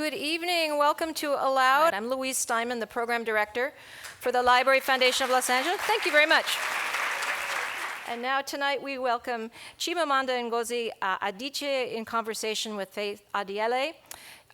Good evening. Welcome to Aloud. I'm Louise Steinman, the program director for the Library Foundation of Los Angeles. Thank you very much. And now tonight we welcome Chimamanda Ngozi Adichie in conversation with Faith Adiele.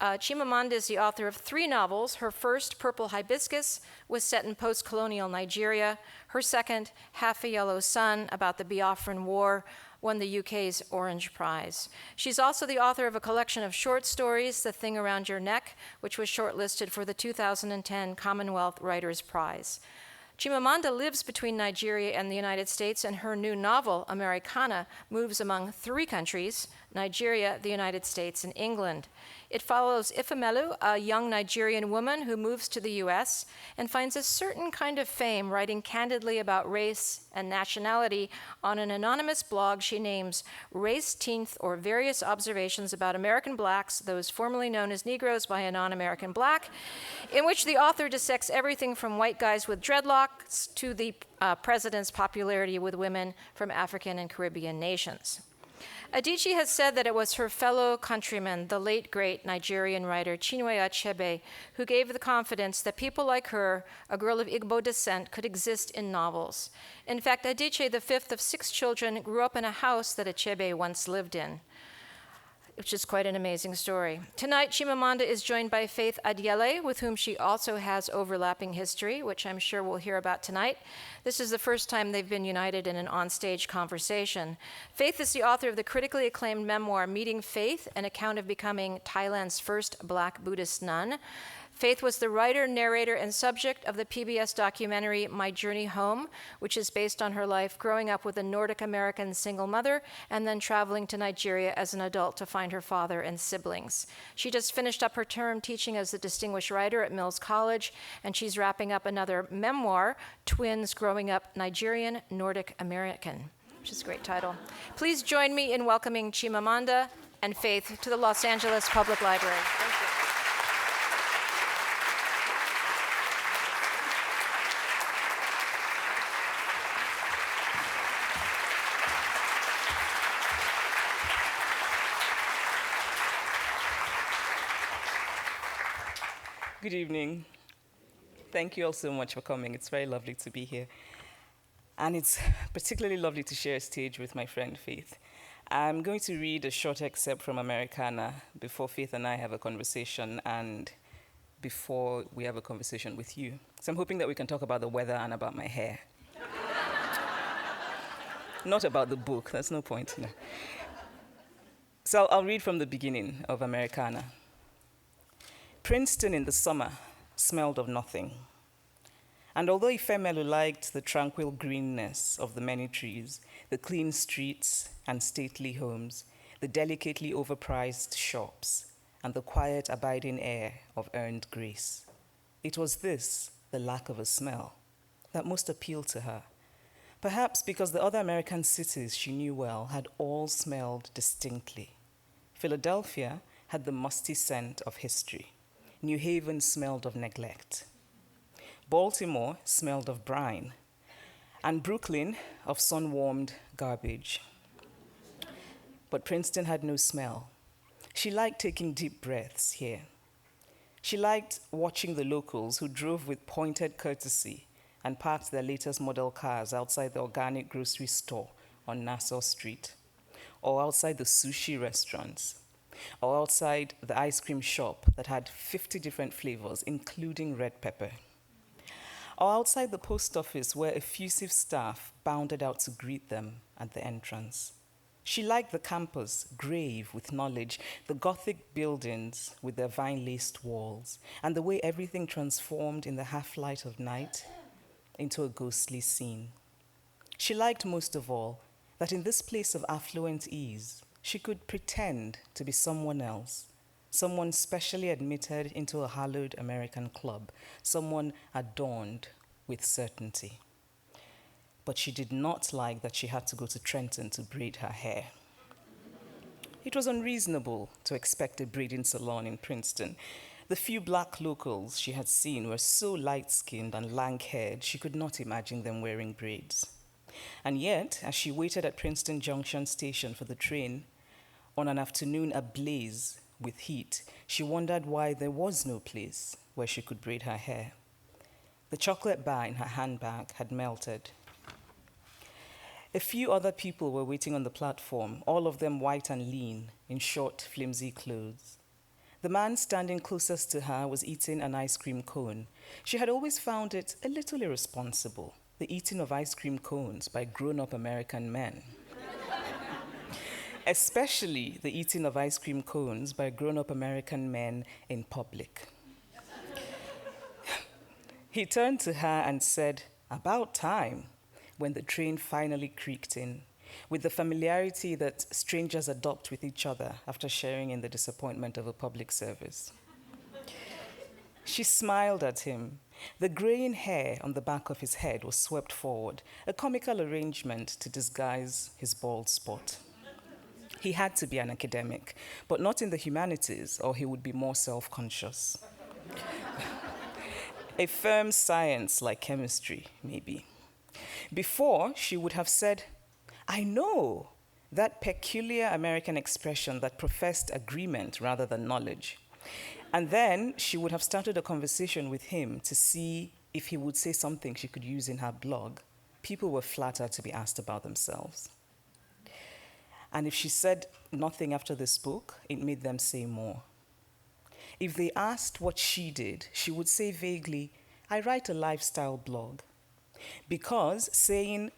Chimamanda is the author of 3 novels. Her first, Purple Hibiscus, was set in post-colonial Nigeria. Her second, Half a Yellow Sun, about the Biafran War, won the UK's Orange Prize. She's also the author of a collection of short stories, The Thing Around Your Neck, which was shortlisted for the 2010 Commonwealth Writers' Prize. Chimamanda lives between Nigeria and the United States, and her new novel, Americanah, moves among 3 countries, Nigeria, the United States, and England. It follows Ifemelu, a young Nigerian woman who moves to the US and finds a certain kind of fame writing candidly about race and nationality on an anonymous blog she names Race Teenth, or Various Observations About American Blacks, those formerly known as Negroes by a non-American black, in which the author dissects everything from white guys with dreadlocks to the president's popularity with women from African and Caribbean nations. Adichie has said that it was her fellow countryman, the late great Nigerian writer Chinua Achebe, who gave the confidence that people like her, a girl of Igbo descent, could exist in novels. In fact, Adichie, the 5th of 6 children, grew up in a house that Achebe once lived in, which is quite an amazing story. Tonight, Chimamanda is joined by Faith Adiele, with whom she also has overlapping history, which I'm sure we'll hear about tonight. This is the first time they've been united in an onstage conversation. Faith is the author of the critically acclaimed memoir, Meeting Faith, an account of becoming Thailand's first Black Buddhist nun. Faith was the writer, narrator, and subject of the PBS documentary My Journey Home, which is based on her life growing up with a Nordic American single mother and then traveling to Nigeria as an adult to find her father and siblings. She just finished up her term teaching as a distinguished writer at Mills College, and she's wrapping up another memoir, Twins Growing Up Nigerian Nordic American, which is a great title. Please join me in welcoming Chimamanda and Faith to the Los Angeles Public Library. Thank you. Good evening. Thank you all so much for coming. It's very lovely to be here. And it's particularly lovely to share a stage with my friend Faith. I'm going to read a short excerpt from Americanah before Faith and I have a conversation and before we have a conversation with you. So I'm hoping that we can talk about the weather and about my hair. Not about the book, that's no point. No. So I'll read from the beginning of Americanah. Princeton in the summer smelled of nothing. And although Ifemelu liked the tranquil greenness of the many trees, the clean streets and stately homes, the delicately overpriced shops, and the quiet, abiding air of earned grace, it was this, the lack of a smell, that most appealed to her. Perhaps because the other American cities she knew well had all smelled distinctly. Philadelphia had the musty scent of history. New Haven smelled of neglect. Baltimore smelled of brine, and Brooklyn of sun-warmed garbage. But Princeton had no smell. She liked taking deep breaths here. She liked watching the locals who drove with pointed courtesy and parked their latest model cars outside the organic grocery store on Nassau Street, or outside the sushi restaurants, or outside the ice cream shop that had 50 different flavors, including red pepper, or outside the post office where effusive staff bounded out to greet them at the entrance. She liked the campus, grave with knowledge, the Gothic buildings with their vine-laced walls, and the way everything transformed in the half-light of night into a ghostly scene. She liked most of all that in this place of affluent ease, she could pretend to be someone else, someone specially admitted into a hallowed American club, someone adorned with certainty. But she did not like that she had to go to Trenton to braid her hair. It was unreasonable to expect a braiding salon in Princeton. The few black locals she had seen were so light-skinned and lank-haired, she could not imagine them wearing braids. And yet, as she waited at Princeton Junction Station for the train, on an afternoon ablaze with heat, she wondered why there was no place where she could braid her hair. The chocolate bar in her handbag had melted. A few other people were waiting on the platform, all of them white and lean, in short, flimsy clothes. The man standing closest to her was eating an ice cream cone. She had always found it a little irresponsible, the eating of ice cream cones by grown-up American men. Especially the eating of ice cream cones by grown-up American men in public. He turned to her and said, "About time," when the train finally creaked in, with the familiarity that strangers adopt with each other after sharing in the disappointment of a public service. She smiled at him. The graying hair on the back of his head was swept forward, a comical arrangement to disguise his bald spot. He had to be an academic, but not in the humanities, or he would be more self-conscious. A firm science like chemistry, maybe. Before, she would have said, "I know," that peculiar American expression that professed agreement rather than knowledge. And then she would have started a conversation with him to see if he would say something she could use in her blog. People were flattered to be asked about themselves. And if she said nothing after this book, it made them say more. If they asked what she did, she would say vaguely, "I write a lifestyle blog." Because saying,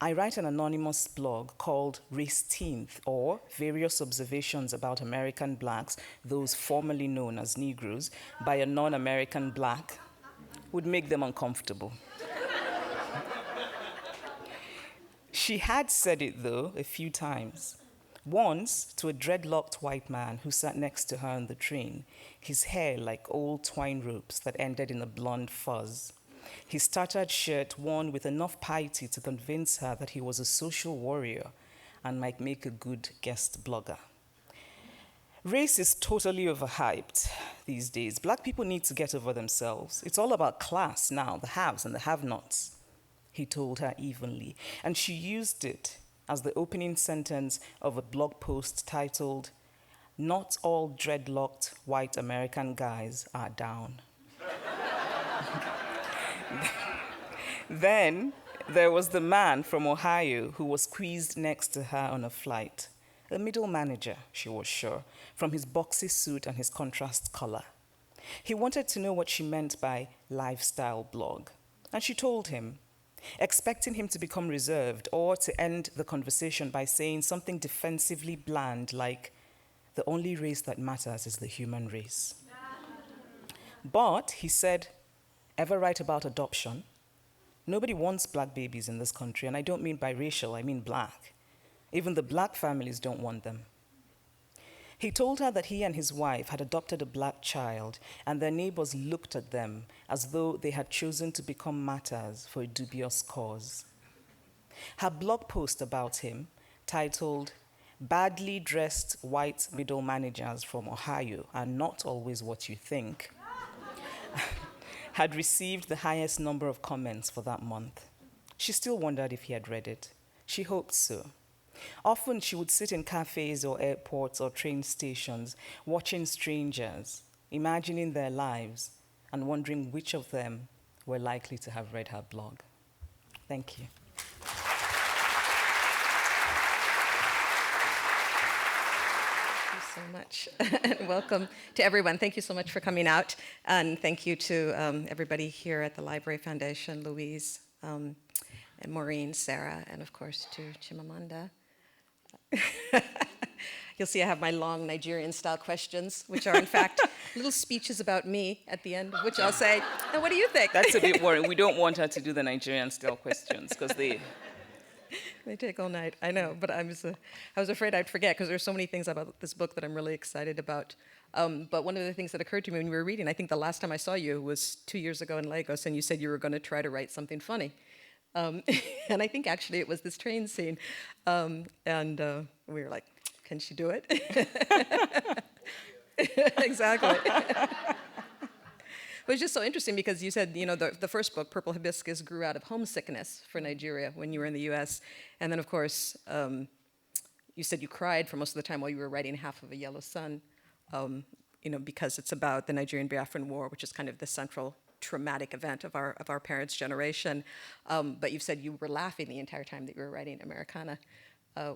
"I write an anonymous blog called Raceteenth, or Various Observations about American Blacks, those formerly known as Negroes, by a non-American Black," would make them uncomfortable. She had said it, though, a few times. Once to a dreadlocked white man who sat next to her on the train, his hair like old twine ropes that ended in a blonde fuzz. His tattered shirt worn with enough piety to convince her that he was a social warrior and might make a good guest blogger. Race is totally overhyped these days. Black people need to get over themselves. It's all about class now, the haves and the have-nots, he told her evenly, and she used it as the opening sentence of a blog post titled, "Not all dreadlocked white American guys are down." Then there was the man from Ohio who was squeezed next to her on a flight, a middle manager, she was sure, from his boxy suit and his contrast color. He wanted to know what she meant by lifestyle blog, and she told him, expecting him to become reserved or to end the conversation by saying something defensively bland like, "The only race that matters is the human race." But, he said, "Ever write about adoption? Nobody wants black babies in this country, and I don't mean biracial, I mean black. Even the black families don't want them." He told her that he and his wife had adopted a black child, and their neighbors looked at them as though they had chosen to become martyrs for a dubious cause. Her blog post about him, titled, "Badly Dressed White Middle Managers from Ohio Are Not Always What You Think," had received the highest number of comments for that month. She still wondered if he had read it. She hoped so. Often she would sit in cafes or airports or train stations, watching strangers, imagining their lives, and wondering which of them were likely to have read her blog. Thank you. Thank you so much. And welcome to everyone. Thank you so much for coming out. And thank you to everybody here at the Library Foundation, Louise, and Maureen, Sarah, and of course to Chimamanda. You'll see I have my long Nigerian-style questions, which are in fact little speeches about me at the end, which I'll say, "Now what do you think?" That's a bit worrying. We don't want her to do the Nigerian-style questions because they take all night. I know, but I was afraid I'd forget because there's so many things about this book that I'm really excited about. But one of the things that occurred to me when we were reading, I think the last time I saw you was 2 years ago in Lagos, and you said you were going to try to write something funny. And I think actually it was this train scene. And we were like, can she do it? Exactly. But it's just so interesting because you said, the first book, Purple Hibiscus, grew out of homesickness for Nigeria when you were in the US. And then, of course, you said you cried for most of the time while you were writing Half of a Yellow Sun. because it's about the Nigerian Biafran War, which is kind of the central traumatic event of our parents' generation. But you've said you were laughing the entire time that you were writing Americanah,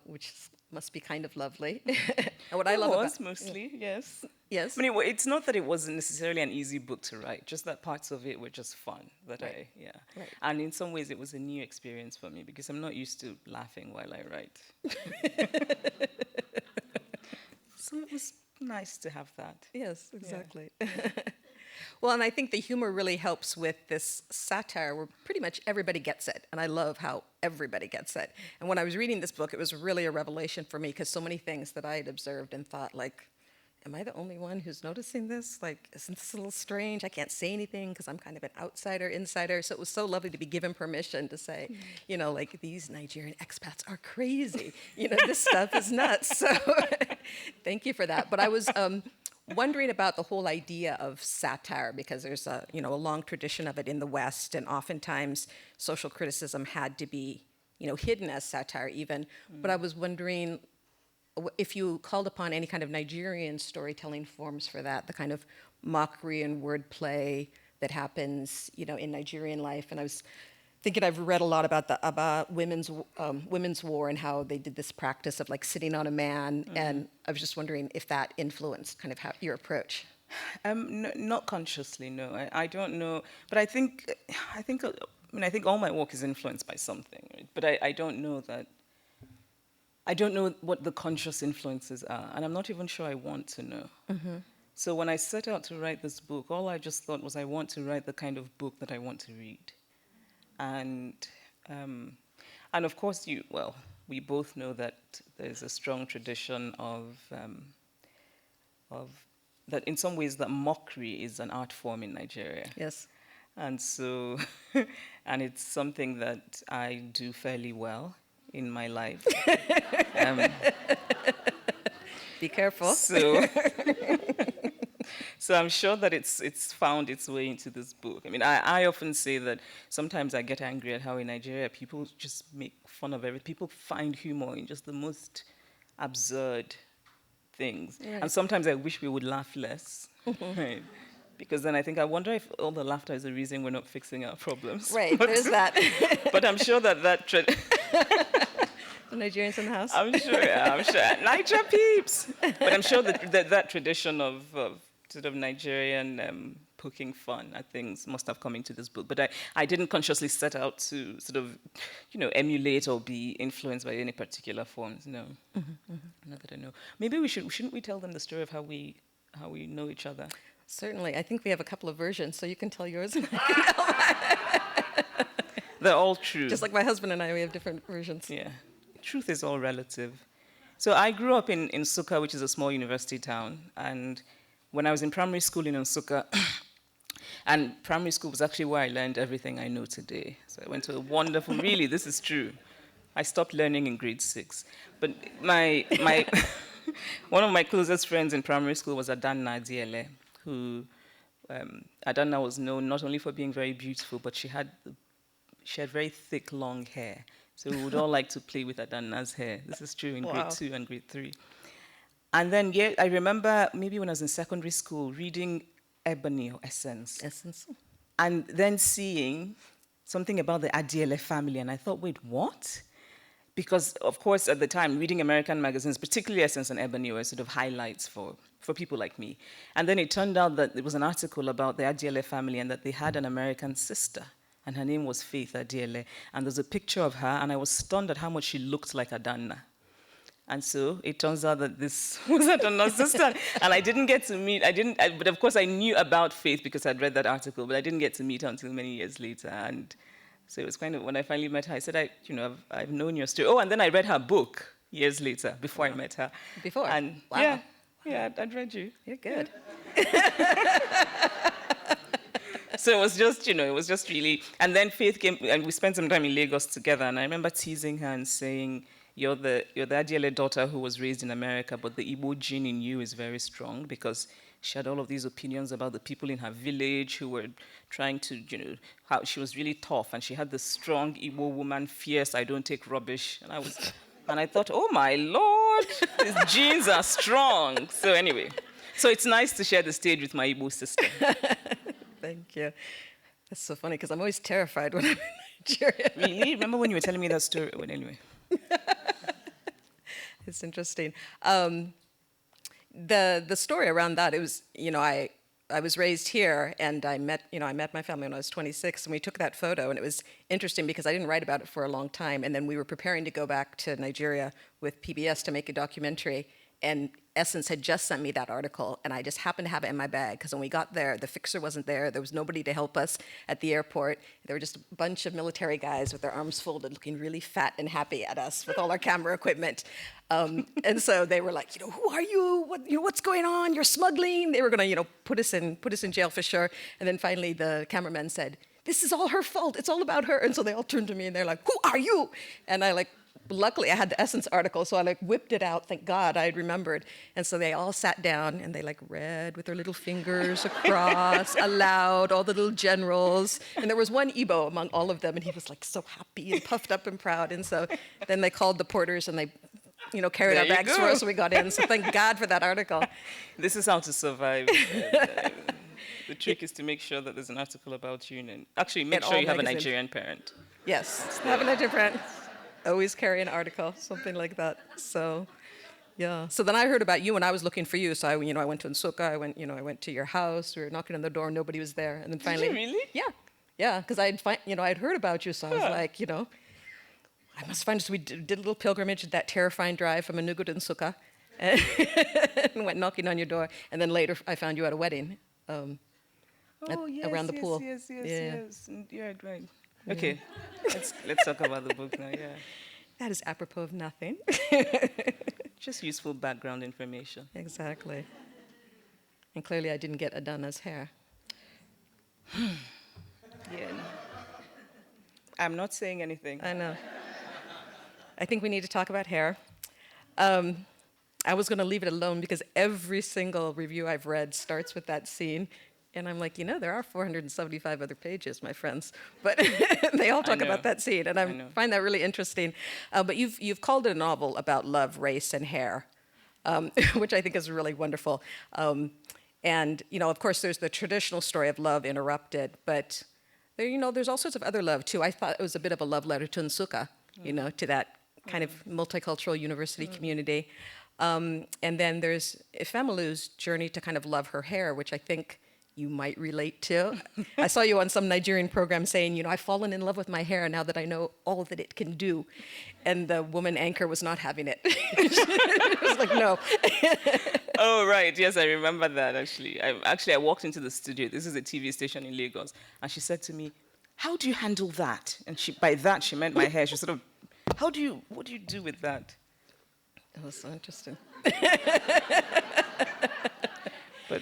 which must be kind of lovely. And what I love was about mostly, yes. yes, I mean, it's not that it wasn't necessarily an easy book to write, just that parts of it were just fun. Right. Right. And in some ways, it was a new experience for me because I'm not used to laughing while I write. So it was nice to have that. Yes, exactly. Well, and I think the humor really helps with this satire where pretty much everybody gets it. And I love how everybody gets it. And when I was reading this book, it was really a revelation for me because so many things that I had observed and thought, like, am I the only one who's noticing this? Like, isn't this a little strange? I can't say anything because I'm kind of an outsider, insider. So it was so lovely to be given permission to say, like, these Nigerian expats are crazy. This stuff is nuts. So thank you for that. But I was wondering about the whole idea of satire because there's a long tradition of it in the West, and oftentimes social criticism had to be hidden as satire even. But I was wondering if you called upon any kind of Nigerian storytelling forms for that, the kind of mockery and wordplay that happens in Nigerian life. And I was thinking, I've read a lot about women's war and how they did this practice of like sitting on a man, and I was just wondering if that influenced kind of your approach. Not consciously, no. I don't know, but I think all my work is influenced by something, right? But I don't know that. I don't know what the conscious influences are, and I'm not even sure I want to know. Mm-hmm. So when I set out to write this book, all I just thought was I want to write the kind of book that I want to read. And of course, we both know that there's a strong tradition of that in some ways that mockery is an art form in Nigeria. Yes. And so, and it's something that I do fairly well in my life. Be careful. So I'm sure that it's found its way into this book. I mean, I often say that sometimes I get angry at how in Nigeria people just make fun of everything. People find humor in just the most absurd things. Right. And sometimes I wish we would laugh less. Right? Because then I wonder if all the laughter is the reason we're not fixing our problems. Right, there's that. But I'm sure that the Nigerians in the house? I'm sure. Niger peeps! But I'm sure that tradition of sort of Nigerian poking fun at things must have come into this book. But I didn't consciously set out to sort of, emulate or be influenced by any particular forms. No. Mm-hmm. Not that I know. Maybe shouldn't we tell them the story of how we know each other? Certainly. I think we have a couple of versions, so you can tell yours. They're all true. Just like my husband and I, we have different versions. Yeah. Truth is all relative. So I grew up in Nsukka, which is a small university town. And when I was in primary school in Nsukka, and primary school was actually where I learned everything I know today. So I went to a wonderful, really, this is true. I stopped learning in grade 6. But my one of my closest friends in primary school was Faith Adiele, who Adanna was known not only for being very beautiful, but she had very thick, long hair. So we would all like to play with Adanna's hair. This is true in grade 2 and grade 3. And then, I remember maybe when I was in secondary school reading Ebony or Essence. And then seeing something about the Adiele family. And I thought, wait, what? Because, of course, at the time, reading American magazines, particularly Essence and Ebony, were sort of highlights for people like me. And then it turned out that there was an article about the Adiele family and that they had an American sister. And her name was Faith Adiele. And there's a picture of her, and I was stunned at how much she looked like Adanna. And so it turns out that this was Adanna's sister. And I didn't get to meet, but of course I knew about Faith because I'd read that article, but I didn't get to meet her until many years later. And so it was kind of, when I finally met her, I said, I've known your story. Oh, and then I read her book years later, before I met her. Before? And wow. Yeah, I'd read you. You're good. So it was just really, and then Faith came, and we spent some time in Lagos together, and I remember teasing her and saying, you're the Adiele daughter who was raised in America, but the Igbo gene in you is very strong, because she had all of these opinions about the people in her village who were trying to, how she was really tough, and she had this strong Igbo woman, fierce, I don't take rubbish, and I thought, oh my Lord, these genes are strong. So anyway. So it's nice to share the stage with my Igbo sister. Thank you. That's so funny because I'm always terrified when I'm in Nigeria. Really? Remember when you were telling me that story? Well, anyway. It's interesting. The story around that, it was, I was raised here and I met my family when I was 26 and we took that photo and it was interesting because I didn't write about it for a long time and then we were preparing to go back to Nigeria with PBS to make a documentary and Essence had just sent me that article and I just happened to have it in my bag because when we got there, the fixer wasn't there was nobody to help us at the airport. There were just a bunch of military guys with their arms folded looking really fat and happy at us with all our camera equipment. And so they were like, who are you? What's going on? You're smuggling. They were going to, put us in jail for sure. And then finally the cameraman said, this is all her fault. It's all about her. And so they all turned to me and they're like, who are you? And I luckily I had the Essence article, so I whipped it out. Thank God I had remembered. And so they all sat down and they read with their little fingers across aloud, all the little generals. And there was one Igbo among all of them, and he was so happy and puffed up and proud. And so then they called the porters and they carried our bags for us so we got in. So thank God for that article. This is how to survive. The trick is to make sure that there's an article about you. And actually, make sure you have a Nigerian parent. Yes, have a Nigerian parent. Always carry an article, something like that. So, yeah. So then I heard about you when I was looking for you. So I went to Nsukka. I went to your house. We were knocking on the door. Nobody was there. And then finally, did you really? Yeah. Because I'd heard about you. So I was like, I must find. So we did a little pilgrimage, that terrifying drive from Enugu to Nsukka, and went knocking on your door. And then later, I found you at a wedding. Around the pool. Yes. Yeah, right. Okay, let's talk about the book now. Yeah, that is apropos of nothing. Just useful background information. Exactly. And clearly, I didn't get Adana's hair. Yeah. I'm not saying anything. I know. I think we need to talk about hair. I was going to leave it alone because every single review I've read starts with that scene. And I'm like, there are 475 other pages, my friends. But they all talk about that scene. And I find that really interesting. But you've called it a novel about love, race, and hair, which I think is really wonderful. And, of course, there's the traditional story of love interrupted. But, there's all sorts of other love, too. I thought it was a bit of a love letter to Nsukka, to that kind of multicultural university community. And then there's Ifemelu's journey to kind of love her hair, which I think you might relate to. I saw you on some Nigerian program saying, I've fallen in love with my hair now that I know all that it can do. And the woman anchor was not having it. It was like, no. Oh, right. Yes, I remember that, actually. I walked into the studio. This is a TV station in Lagos. And she said to me, how do you handle that? And by that, she meant my hair. She sort of, what do you do with that? That was so interesting. But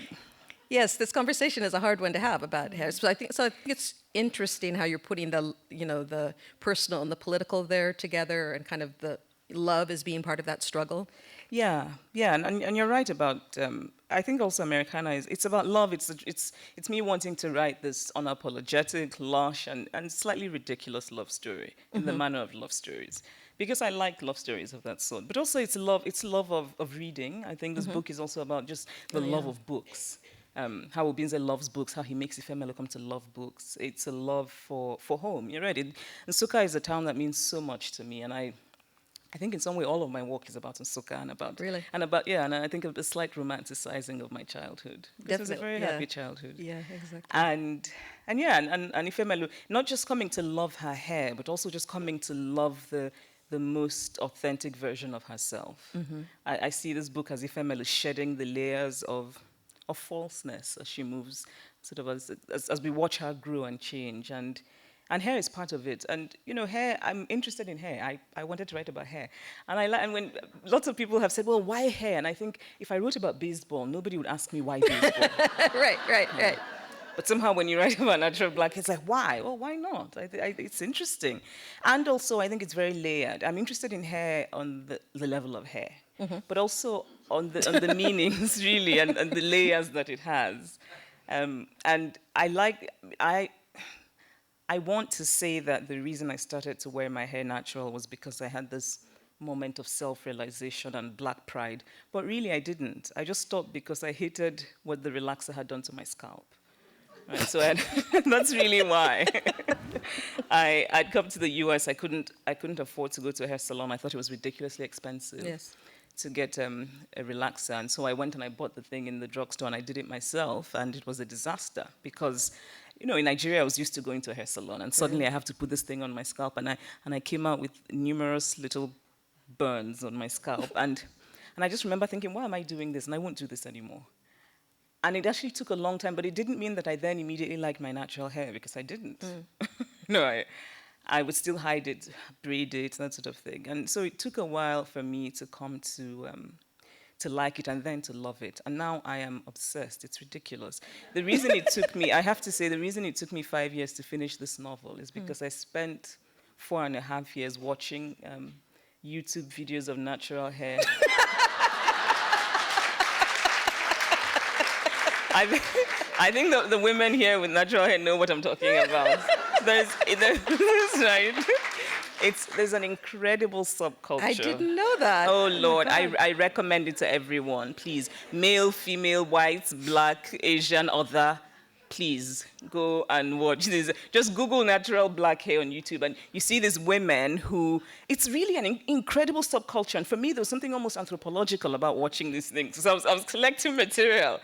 yes, this conversation is a hard one to have about hair. So I think it's interesting how you're putting the personal and the political there together, and kind of the love as being part of that struggle. Yeah, and you're right about. I think also Americanah it's about love. It's me wanting to write this unapologetic, lush, and slightly ridiculous love story in the manner of love stories. Because I like love stories of that sort. But also it's love of reading. I think this book is also about just the love of books. How Obinze loves books, how he makes Ifemelu come to love books. It's a love for home. You're right. Nsukka is a town that means so much to me, and I think in some way all of my work is about Nsukka and about and I think of the slight romanticizing of my childhood. This was a very happy childhood. Yeah, exactly. And Ifemelu, not just coming to love her hair, but also just coming to love the most authentic version of herself. I see this book as Ifemelu shedding the layers of falseness as she moves, sort of as we watch her grow and change, and hair is part of it. And hair, I'm interested in hair. I wanted to write about hair, and when lots of people have said, well, why hair? And I think if I wrote about baseball, nobody would ask me why baseball. Right. But somehow when you write about natural black, it's like, why? Well, why not? It's interesting. And also, I think it's very layered. I'm interested in hair on the level of hair, but also on the meanings, really, and the layers that it has. And I want to say that the reason I started to wear my hair natural was because I had this moment of self-realization and black pride. But really, I didn't. I just stopped because I hated what the relaxer had done to my scalp. Right, so that's really why. I'd come to the US. I couldn't afford to go to a hair salon. I thought it was ridiculously expensive. Yes. To get a relaxer. And so I went and I bought the thing in the drugstore and I did it myself, and it was a disaster because, in Nigeria I was used to going to a hair salon, and suddenly I have to put this thing on my scalp, and I came out with numerous little burns on my scalp, and I just remember thinking, why am I doing this? And I won't do this anymore. And it actually took a long time, but it didn't mean that I then immediately liked my natural hair, because I didn't. No, I would still hide it, braid it, that sort of thing. And so it took a while for me to come to like it and then to love it. And now I am obsessed. It's ridiculous. The reason it took me, I have to say, the reason it took me 5 years to finish this novel is because I spent 4.5 years watching YouTube videos of natural hair. I think the women here with natural hair know what I'm talking about. There's right. There's an incredible subculture. I didn't know that. Oh, Lord, God. I recommend it to everyone. Please, male, female, white, black, Asian, other. Please go and watch this. Just Google natural black hair on YouTube, and you see these women who, it's really an incredible subculture. And for me, there was something almost anthropological about watching these things. So I was collecting material.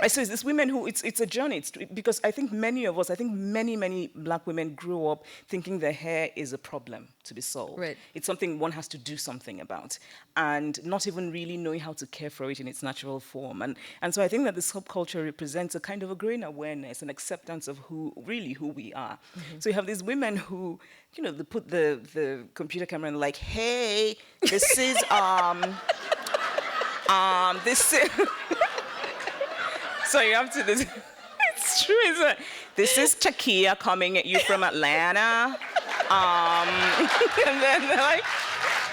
So it's these women who, it's a journey. Because I think many of us, many black women grew up thinking their hair is a problem to be solved. Right. It's something one has to do something about, and not even really knowing how to care for it in its natural form. And so I think that this subculture represents a kind of a growing awareness and acceptance of who we are. So you have these women who, they put the computer camera and like, hey, this is this is so you have to this. It's true, isn't it? This is Takia coming at you from Atlanta. And then they're like,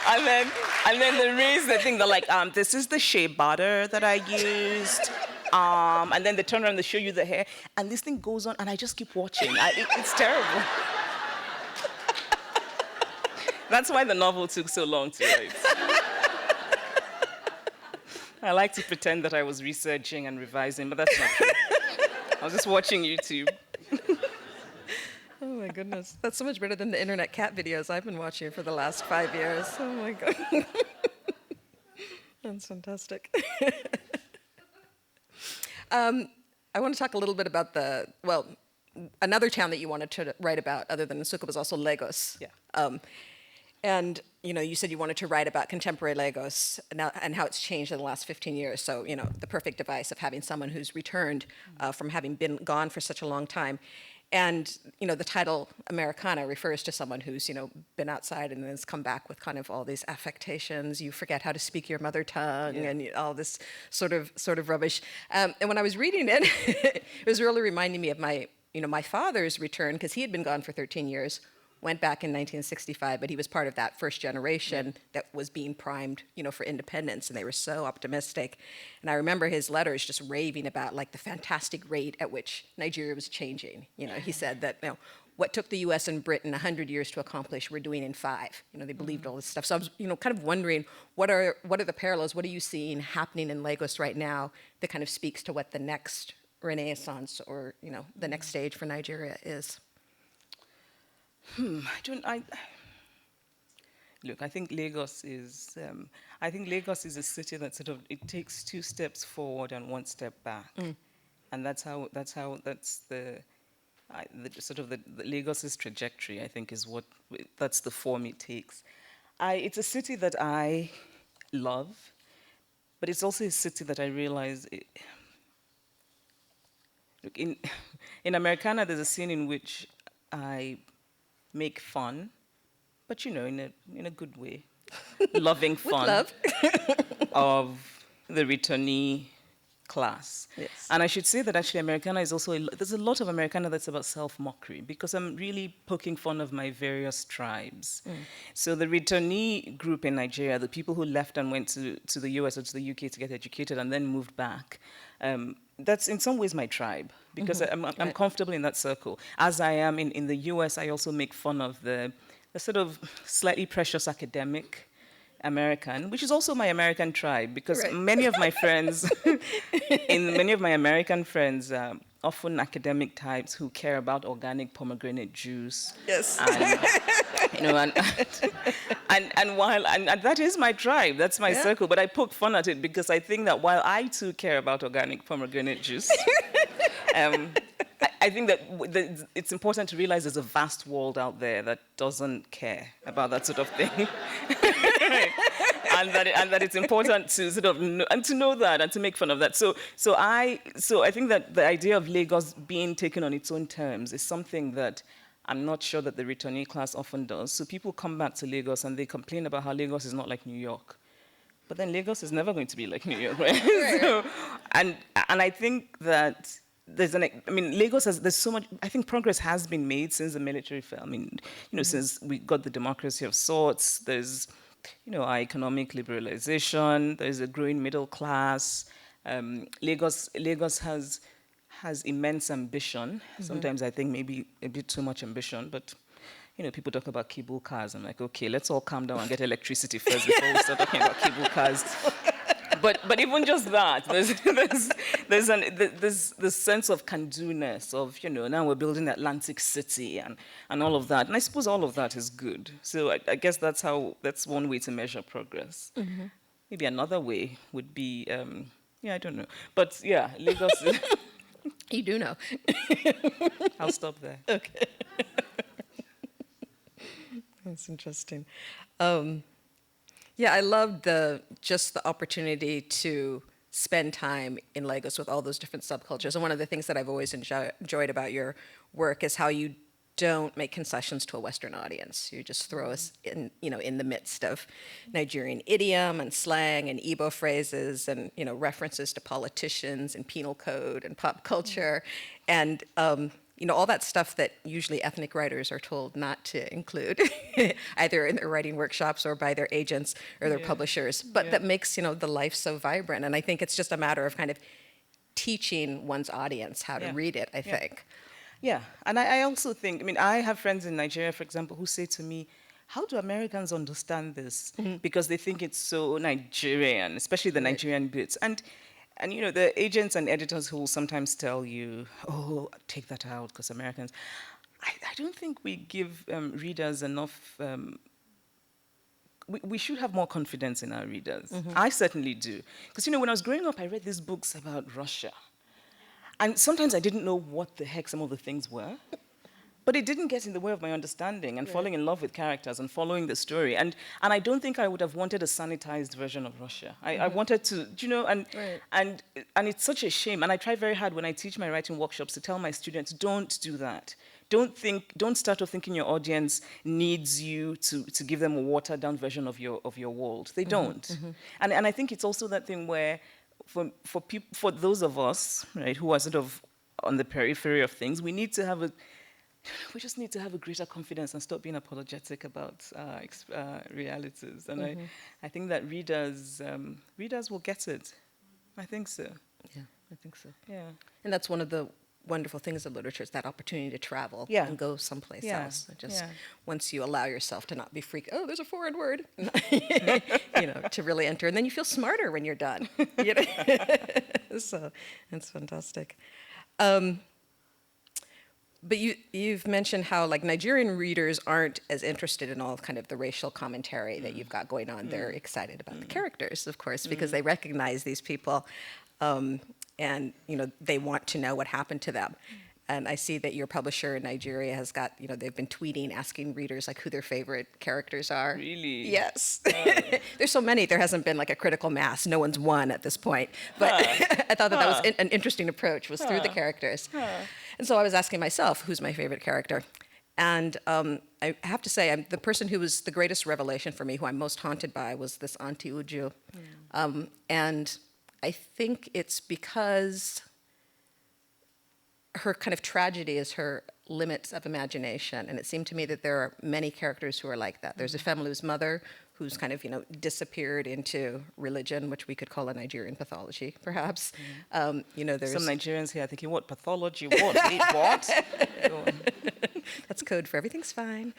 and then they raise the thing. They're like, this is the shea butter that I used. And then they turn around and they show you the hair, and this thing goes on, and I just keep watching. It's terrible. That's why the novel took so long to write. I like to pretend that I was researching and revising, but that's not true. I was just watching YouTube. Oh my goodness. That's so much better than the internet cat videos I've been watching for the last 5 years. Oh my God. That's fantastic. I want to talk a little bit about another town that you wanted to write about other than Nsukka was also Lagos. Yeah. And you said you wanted to write about contemporary Lagos now, and how it's changed in the last 15 years. So, the perfect device of having someone who's returned from having been gone for such a long time. And, the title Americanah refers to someone who's, been outside and has come back with kind of all these affectations. You forget how to speak your mother tongue and all this sort of rubbish. And when I was reading it, it was really reminding me of my father's return, because he had been gone for 13 years. Went back in 1965, but he was part of that first generation that was being primed, for independence, and they were so optimistic. And I remember his letters just raving about like the fantastic rate at which Nigeria was changing. He said that what took the U.S. and Britain 100 years to accomplish, we're doing in 5. They believed all this stuff. So I was, kind of wondering what are the parallels? What are you seeing happening in Lagos right now that kind of speaks to what the next Renaissance or the next stage for Nigeria is? Look, I think Lagos is a city that it takes 2 steps forward and 1 step back, and that's the Lagos's trajectory. I think that's the form it takes. It's a city that I love, but it's also a city that I realize. Look, in Americanah, there's a scene in which I make fun, but in a good way, loving fun. With love. Of the returnee class. Yes. And I should say that actually Americanah is also, there's a lot of Americanah that's about self-mockery, because I'm really poking fun of my various tribes. So the returnee group in Nigeria, the people who left and went to the US or to the UK to get educated and then moved back, that's in some ways my tribe, because I'm comfortable in that circle. As I am in the US, I also make fun of the sort of slightly precious academic, American, which is also my American tribe, because Right. many of my friends, many of my American friends, often academic types who care about organic pomegranate juice. Yes. And, and that is my tribe, that's my Yeah. circle, but I poke fun at it because I think that while I too care about organic pomegranate juice, I think that it's important to realize there's a vast world out there that doesn't care about that sort of thing. and that it's important to sort of know that and to make fun of that. So I think that the idea of Lagos being taken on its own terms is something that I'm not sure that the returnee class often does. So people come back to Lagos and they complain about how Lagos is not like New York. But then Lagos is never going to be like New York, right? So, and I think that Lagos there's so much, I think progress has been made since the military fell. I mean, since we got the democracy of sorts, there's, our economic liberalization, there's a growing middle class. Lagos has immense ambition. Sometimes I think maybe a bit too much ambition, but people talk about cable cars. I'm like, okay, let's all calm down and get electricity first before we start talking about cable cars. But even just that, there's this sense of can-do-ness of, now we're building Atlantic City and all of that. And I suppose all of that is good. So I guess that's one way to measure progress. Mm-hmm. Maybe another way would be, I don't know. But yeah, Lagos. You do know. I'll stop there. Okay. That's interesting. Yeah, I loved just the opportunity to spend time in Lagos with all those different subcultures. And one of the things that I've always enjoyed about your work is how you don't make concessions to a Western audience. You just throw us in, in the midst of Nigerian idiom and slang and Igbo phrases and, references to politicians and penal code and pop culture and, all that stuff that usually ethnic writers are told not to include, either in their writing workshops or by their agents or their publishers, but that makes, the life so vibrant. And I think it's just a matter of kind of teaching one's audience how to read it, I think. Yeah, and I also think, I have friends in Nigeria, for example, who say to me, how do Americans understand this? Mm-hmm. Because they think it's so Nigerian, especially the Nigerian bits. And the agents and editors who will sometimes tell you, oh, take that out, because Americans... I don't think we give readers enough... We should have more confidence in our readers. Mm-hmm. I certainly do. Because, when I was growing up, I read these books about Russia. And sometimes I didn't know what the heck some of the things were. But it didn't get in the way of my understanding and falling in love with characters and following the story. And I don't think I would have wanted a sanitized version of Russia. I wanted to, and it's such a shame. And I try very hard when I teach my writing workshops to tell my students, don't do that. Don't start off thinking your audience needs you to give them a watered down version of your world. They don't. Mm-hmm. And I think it's also that thing where for those of us, right, who are sort of on the periphery of things, we just need to have a greater confidence and stop being apologetic about realities. And I think that readers will get it. I think so. Yeah, I think so. Yeah. And that's one of the wonderful things of literature is that opportunity to travel and go someplace else. Once you allow yourself to not be freaked, oh, there's a foreign word, to really enter. And then you feel smarter when you're done. So it's fantastic. But you've mentioned how Nigerian readers aren't as interested in all kind of the racial commentary that you've got going on. They're excited about the characters, of course, because they recognize these people, and they want to know what happened to them. And I see that your publisher in Nigeria has got, they've been tweeting, asking readers who their favorite characters are. Really? Yes. There's so many, there hasn't been a critical mass. No one's won at this point. But I thought that was an interesting approach, was through the characters. And so I was asking myself, who's my favorite character? And I have to say, the person who was the greatest revelation for me, who I'm most haunted by, was this Auntie Uju. And I think it's because her kind of tragedy is her limits of imagination. And it seemed to me that there are many characters who are like that. There's a Femulu's mother who's kind of, disappeared into religion, which we could call a Nigerian pathology, perhaps. There's some Nigerians here thinking, what, pathology, what, wait, what? That's code for everything's fine.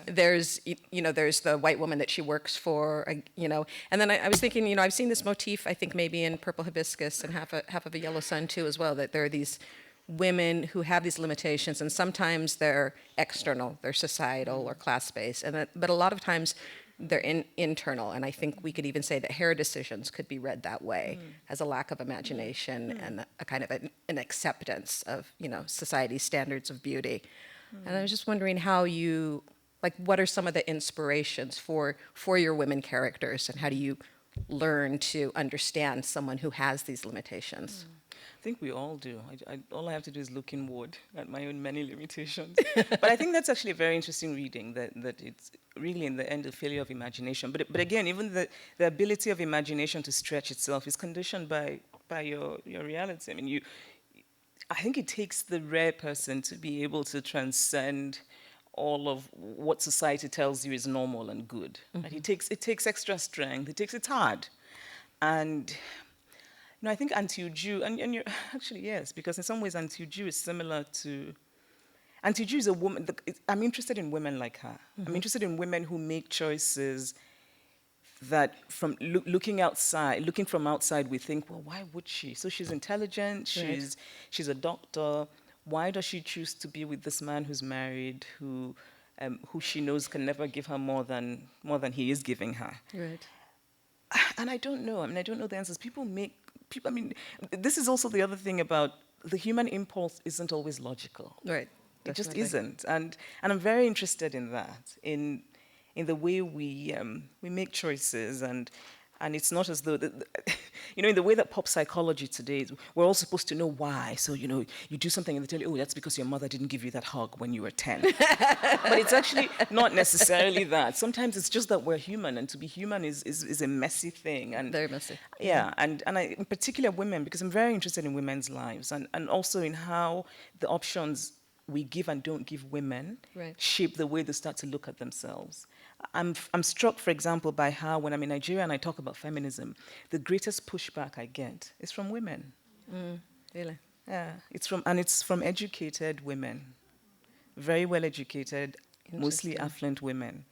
There's the white woman that she works for, And then I was thinking, I've seen this motif, I think maybe in Purple Hibiscus and half of a Yellow Sun too as well, that there are these women who have these limitations, and sometimes they're external, they're societal or class-based, but a lot of times they're internal. And I think we could even say that hair decisions could be read that way, as a lack of imagination and a kind of an acceptance of, society's standards of beauty. And I was just wondering how what are some of the inspirations for your women characters, and how do you learn to understand someone who has these limitations? I think we all do. All I have to do is look inward at my own many limitations. But I think that's actually a very interesting reading, that it's really in the end a failure of imagination. But again, even the ability of imagination to stretch itself is conditioned by your reality. I mean, I think it takes the rare person to be able to transcend all of what society tells you is normal and good. And it takes extra strength. It's hard. And I think Anti-Uju, and you're actually, yes, because in some ways Anti-Uju is similar to, Anti-Uju is a woman, I'm interested in women like her. I'm interested in women who make choices that from looking from outside, we think, well, why would she? So she's intelligent, she's a doctor. Why does she choose to be with this man who's married, who she knows can never give her more than he is giving her? Right. And I don't know. I don't know the answers. This is also the other thing about the human impulse isn't always logical. Right. It just isn't. And I'm very interested in that, in the way we make choices, and it's not as though, in the way that pop psychology today is, we're all supposed to know why. So, you do something and they tell you, oh, that's because your mother didn't give you that hug when you were 10. But it's actually not necessarily that. Sometimes it's just that we're human, and to be human is a messy thing. And very messy. Yeah, and I, in particular women, because I'm very interested in women's lives, and also in how the options we give and don't give women shape the way they start to look at themselves. I'm struck, for example, by how when I'm in Nigeria and I talk about feminism, the greatest pushback I get is from women. Really? Yeah, it's from educated women, very well educated, mostly affluent women.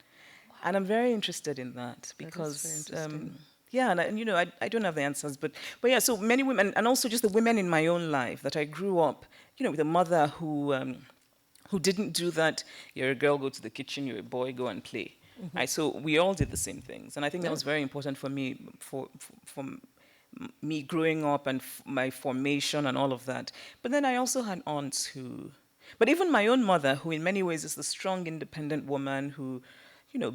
Wow. And I'm very interested in that because, I don't have the answers, but yeah, so many women, and also just the women in my own life that I grew up, with a mother who didn't do that. You're a girl, go to the kitchen. You're a boy, go and play. So we all did the same things, and I think that was very important for me, for me growing up and my formation and all of that. But then I also had aunts but even my own mother, who in many ways is the strong, independent woman who,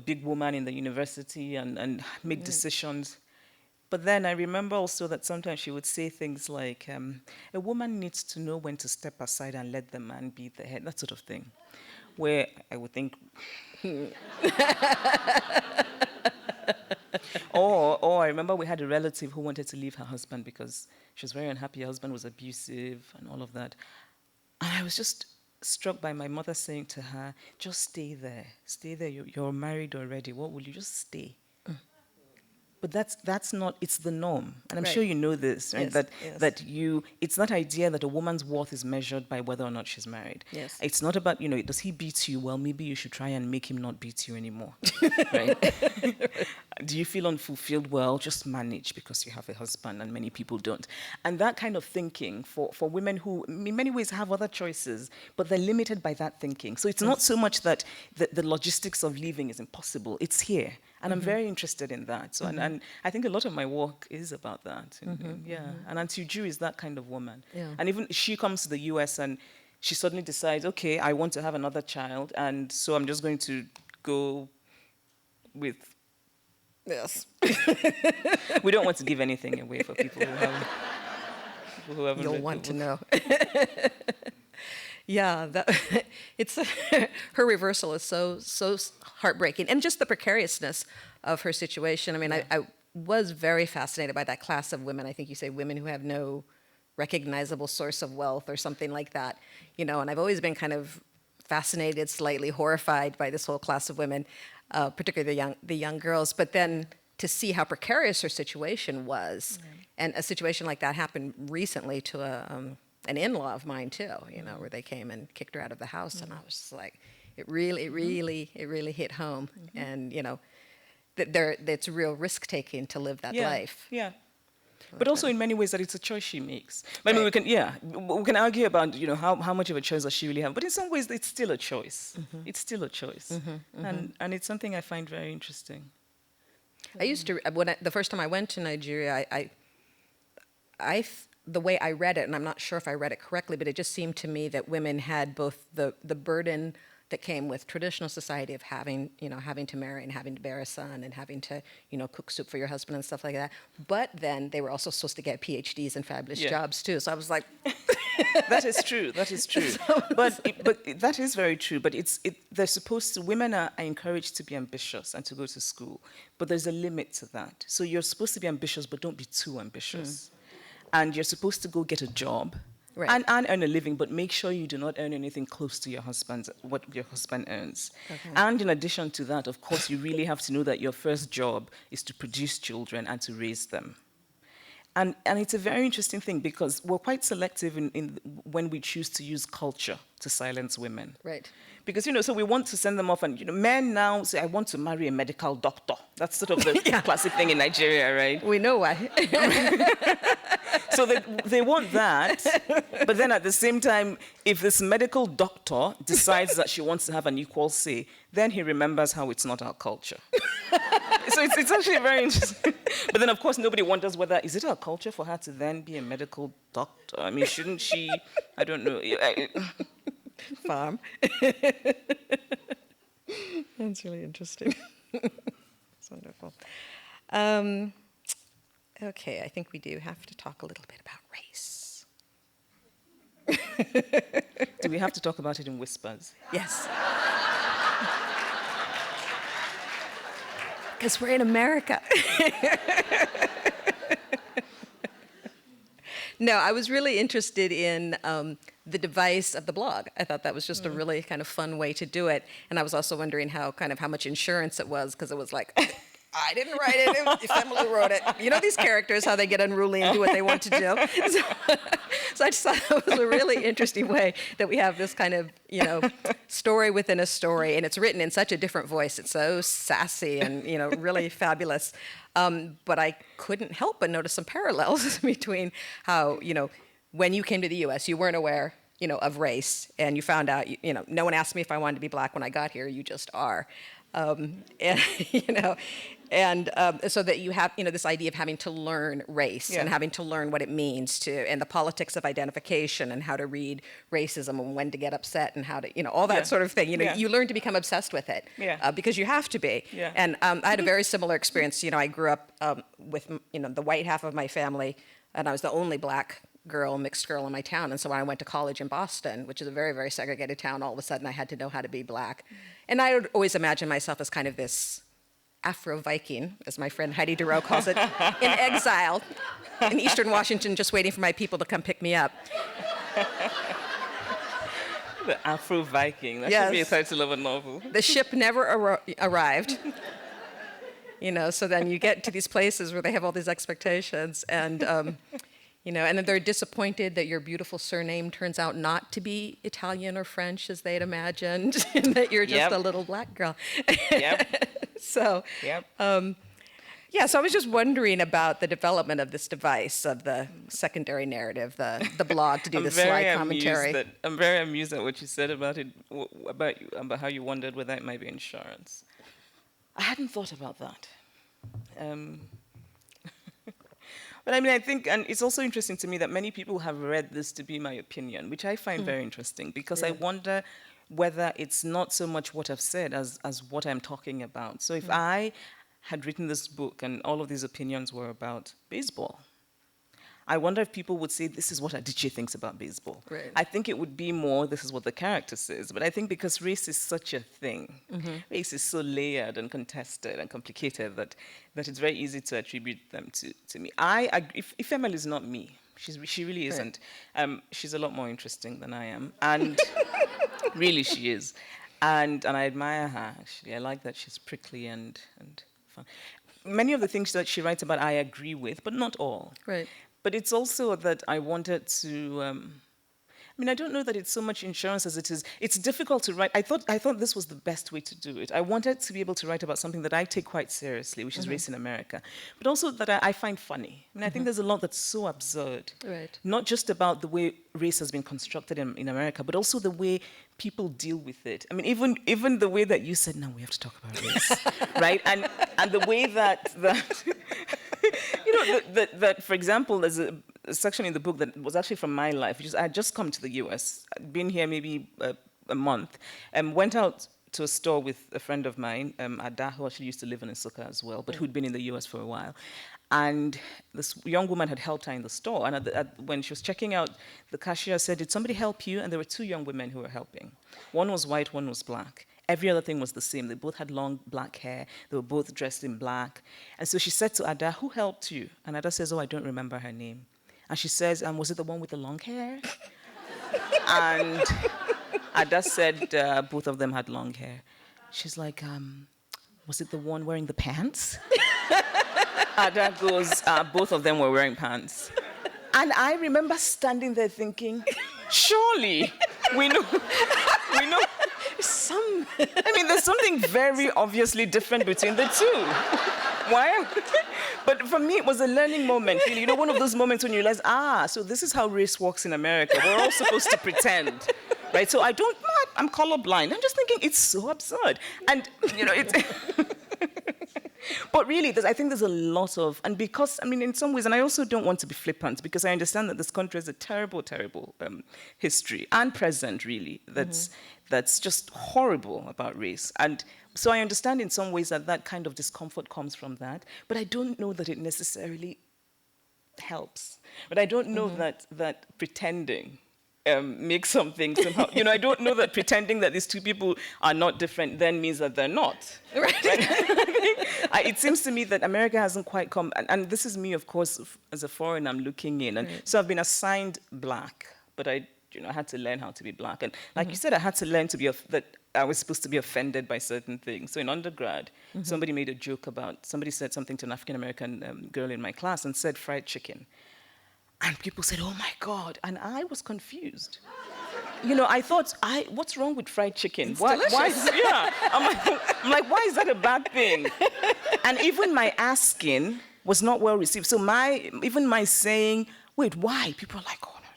big woman in the university and make decisions. But then I remember also that sometimes she would say things like, a woman needs to know when to step aside and let the man be the head, that sort of thing, where I would think, or I remember we had a relative who wanted to leave her husband because she was very unhappy. Her husband was abusive and all of that. And I was just struck by my mother saying to her, just stay there. Stay there. You're married already. What will you just stay? But that's not, it's the norm. And I'm sure you know this, right? Yes, it's that idea that a woman's worth is measured by whether or not she's married. Yes. It's not about, does he beat you? Well, maybe you should try and make him not beat you anymore, right? Do you feel unfulfilled? Well, just manage because you have a husband, and many people don't. And that kind of thinking for women who, in many ways, have other choices, but they're limited by that thinking. So it's not so much that the logistics of leaving is impossible. It's here. And I'm very interested in that. So, and I think a lot of my work is about that. And Anti-Uju is that kind of woman. Yeah. And even she comes to the US and she suddenly decides, okay, I want to have another child, and so I'm just going to go with... Yes. We don't want to give anything away for people who haven't. You'll want to know. Yeah, her reversal is so heartbreaking, and just the precariousness of her situation. I mean, I was very fascinated by that class of women. I think you say women who have no recognizable source of wealth or something like that, and I've always been kind of fascinated, slightly horrified by this whole class of women, particularly the young girls. But then to see how precarious her situation was, and a situation like that happened recently to an in-law of mine too, where they came and kicked her out of the house, and I was just like, it really hit home. And, you know, it's real risk-taking to live that life. Yeah. But also in many ways that it's a choice she makes. I mean, we can argue about, you know, how much of a choice does she really have. But in some ways, it's still a choice. It's still a choice. And it's something I find very interesting. I used to, the first time I went to Nigeria, the way I read it, and I'm not sure if I read it correctly, but it just seemed to me that women had both the burden that came with traditional society of having to marry and having to bear a son and having to, you know, cook soup for your husband and stuff like that. But then they were also supposed to get PhDs and fabulous jobs too. So I was like, that is true. That is true. But that is very true. But they're supposed to. Women are encouraged to be ambitious and to go to school. But there's a limit to that. So you're supposed to be ambitious, but don't be too ambitious. And you're supposed to go get a job. Right. And earn a living, but make sure you do not earn anything close to what your husband earns. Okay. And in addition to that, of course, you really have to know that your first job is to produce children and to raise them. And it's a very interesting thing because we're quite selective in when we choose to use culture to silence women. Right. Because, you know, so we want to send them off, and, you know, men now say, I want to marry a medical doctor. That's sort of the classic thing in Nigeria, right? We know why. So they want that, but then at the same time, if this medical doctor decides that she wants to have an equal say, then he remembers how it's not our culture. So it's actually very interesting. But then, of course, nobody wonders whether, is it our culture for her to then be a medical doctor? I mean, shouldn't she, I don't know. Farm. That's really interesting. That's wonderful. Okay, I think we do have to talk a little bit about race. Do we have to talk about it in whispers? Yes. Because we're in America. No, I was really interested in the device of the blog. I thought that was just a really kind of fun way to do it. And I was also wondering how much insurance it was, because it was like, I didn't write it, if Emily wrote it. You know these characters, how they get unruly and do what they want to do. So I just thought it was a really interesting way that we have this kind of, you know, story within a story, and it's written in such a different voice. It's so sassy and, you know, really fabulous. But I couldn't help but notice some parallels between how, you know, when you came to the U.S., you weren't aware, you know, of race, and you found out, you know, no one asked me if I wanted to be black when I got here. You just are. And, you know, and so that you have, you know, this idea of having to learn race and having to learn what it means to, and the politics of identification and how to read racism and when to get upset and how to, you know, all that sort of thing. You know, you learn to become obsessed with it because you have to be. Yeah. And I had a very similar experience. You know, I grew up with, you know, the white half of my family, and I was the only black mixed girl in my town. And so when I went to college in Boston, which is a very, very segregated town, all of a sudden I had to know how to be black. And I would always imagine myself as kind of this Afro-Viking, as my friend Heidi Duro calls it, in exile in Eastern Washington, just waiting for my people to come pick me up. The Afro-Viking, that should be a title of a novel. The ship never arrived. You know, so then you get to these places where they have all these expectations, and you know, and then they're disappointed that your beautiful surname turns out not to be Italian or French as they'd imagined, and that you're just a little black girl. So, yeah, so I was just wondering about the development of this device of the secondary narrative, the blog, to do the slide commentary. I'm very amused at what you said about it, about how you wondered whether it might be insurance. I hadn't thought about that. But I mean, I think, and it's also interesting to me that many people have read this to be my opinion, which I find very interesting, because I wonder whether it's not so much what I've said as what I'm talking about. So if I had written this book and all of these opinions were about baseball, I wonder if people would say, this is what Adichie thinks about baseball. Right. I think it would be more, this is what the character says. But I think because race is such a thing, race is so layered and contested and complicated that it's very easy to attribute them to me. If Emily is not me, she really isn't. She's a lot more interesting than I am. And really she is. And I admire her, actually. I like that she's prickly and fun. Many of the things that she writes about I agree with, but not all. Right. But it's also that I wanted to, mean, I don't know that it's so much insurance as it is. It's difficult to write. I thought this was the best way to do it. I wanted to be able to write about something that I take quite seriously, which is race in America, but also that I find funny. I mean, I think there's a lot that's so absurd. Right. Not just about the way race has been constructed in America, but also the way people deal with it. I mean, even the way that you said, "No, we have to talk about race," right? And the way that that for example, there's a section in the book that was actually from my life, which is I had just come to the US, I'd been here maybe a month, and went out to a store with a friend of mine, Ada, who actually used to live in Nsukka as well, but who'd been in the US for a while. And this young woman had helped her in the store, and when she was checking out, the cashier said, "Did somebody help you?" And there were two young women who were helping. One was white, one was black. Every other thing was the same. They both had long black hair. They were both dressed in black. And so she said to Ada, "Who helped you?" And Ada says, "Oh, I don't remember her name." And she says, "Was it the one with the long hair?" And Ada said, both of them had long hair. She's like, "Was it the one wearing the pants?" Ada goes, "Both of them were wearing pants." And I remember standing there thinking, surely we know. I mean, there's something very obviously different between the two. Why? But for me, it was a learning moment, really. You know, one of those moments when you realize, so this is how race works in America. We're all supposed to pretend, right? So I'm colorblind. I'm just thinking, it's so absurd. And, you know, it's... But really, I think there's a lot of, and because, I mean, in some ways, and I also don't want to be flippant, because I understand that this country has a terrible, terrible history and present, really, that's just horrible about race. And so I understand in some ways that kind of discomfort comes from that, but I don't know that it necessarily helps. But I don't know that pretending makes something somehow, you know, I don't know that pretending that these two people are not different then means that they're not. Right. It seems to me that America hasn't quite come, and this is me, of course, as a foreigner, I'm looking in, and so I've been assigned black, but I had to learn how to be black, and like you said, I had to learn to be that I was supposed to be offended by certain things. So in undergrad, somebody made a joke about, somebody said something to an African-American girl in my class and said fried chicken. And people said, "Oh my God," and I was confused. You know, I thought, what's wrong with fried chicken? Why I'm like, why is that a bad thing? And even my asking was not well received. So even my saying, "Wait, why?" People are like, "Oh no,"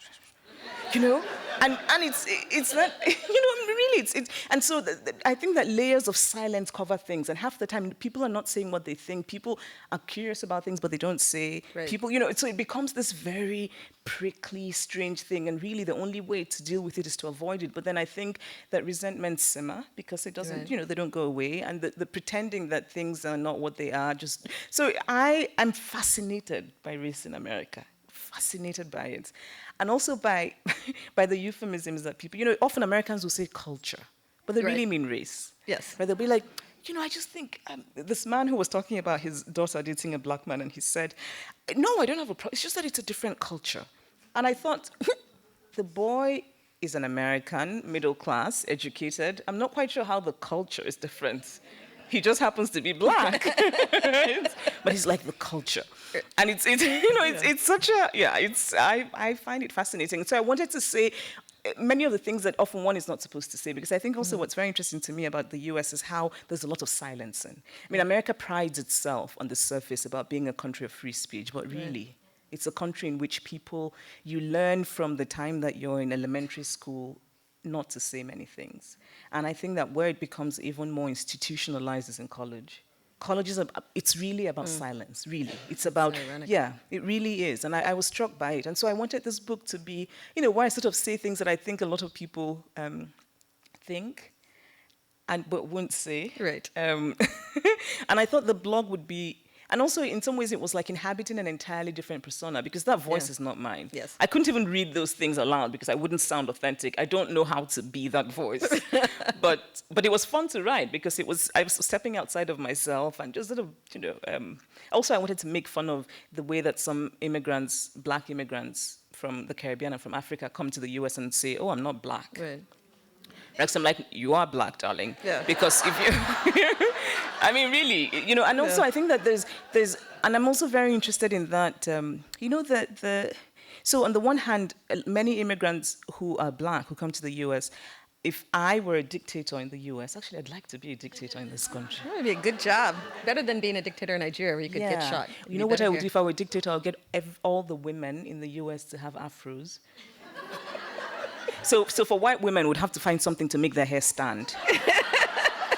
you know. And it's not, you know, really, and so I think that layers of silence cover things, and half the time people are not saying what they think. People are curious about things, but they don't say. Right. People, you know, so it becomes this very prickly, strange thing, and really the only way to deal with it is to avoid it. But then I think that resentments simmer because it doesn't, you know, they don't go away, and the pretending that things are not what they are just. So I am fascinated by race in America. Fascinated by it. And also by the euphemisms that people, you know, often Americans will say culture, but they really mean race. Yes. Right? They'll be like, you know, I just think, this man who was talking about his daughter dating a black man, and he said, "No, I don't have a problem, it's just that it's a different culture." And I thought, the boy is an American, middle class, educated. I'm not quite sure how the culture is different. He just happens to be black, right? But he's like the culture, and it's you know it's such a I find it fascinating. So I wanted to say many of the things that often one is not supposed to say, because I think also what's very interesting to me about the US is how there's a lot of silencing. I mean, America prides itself on the surface about being a country of free speech, but really, it's a country in which you learn from the time that you're in elementary school not to say many things. And I think that where it becomes even more institutionalized is in college. Colleges, it's really about silence, really. It's about, it really is. And I was struck by it. And so I wanted this book to be, you know, where I sort of say things that I think a lot of people think, but won't say. Right. And I thought the blog would be, and also in some ways it was like inhabiting an entirely different persona, because that voice is not mine. Yes. I couldn't even read those things aloud because I wouldn't sound authentic. I don't know how to be that voice. But it was fun to write because I was stepping outside of myself and just sort of, you know, also I wanted to make fun of the way that some immigrants, black immigrants from the Caribbean and from Africa come to the US and say, "Oh, I'm not black." Right. Rex, I'm like, "You are black, darling." Yeah. Because if you, I mean, really, you know, and also I think that there's, and I'm also very interested in that, you know, that So on the one hand, many immigrants who are black, who come to the US, if I were a dictator in the US, actually I'd like to be a dictator in this country. That would be a good job. Better than being a dictator in Nigeria where you could get shot. It'd You be know what better I would here. do if I were a dictator? I'll get all the women in the US to have afros. So for white women, would have to find something to make their hair stand.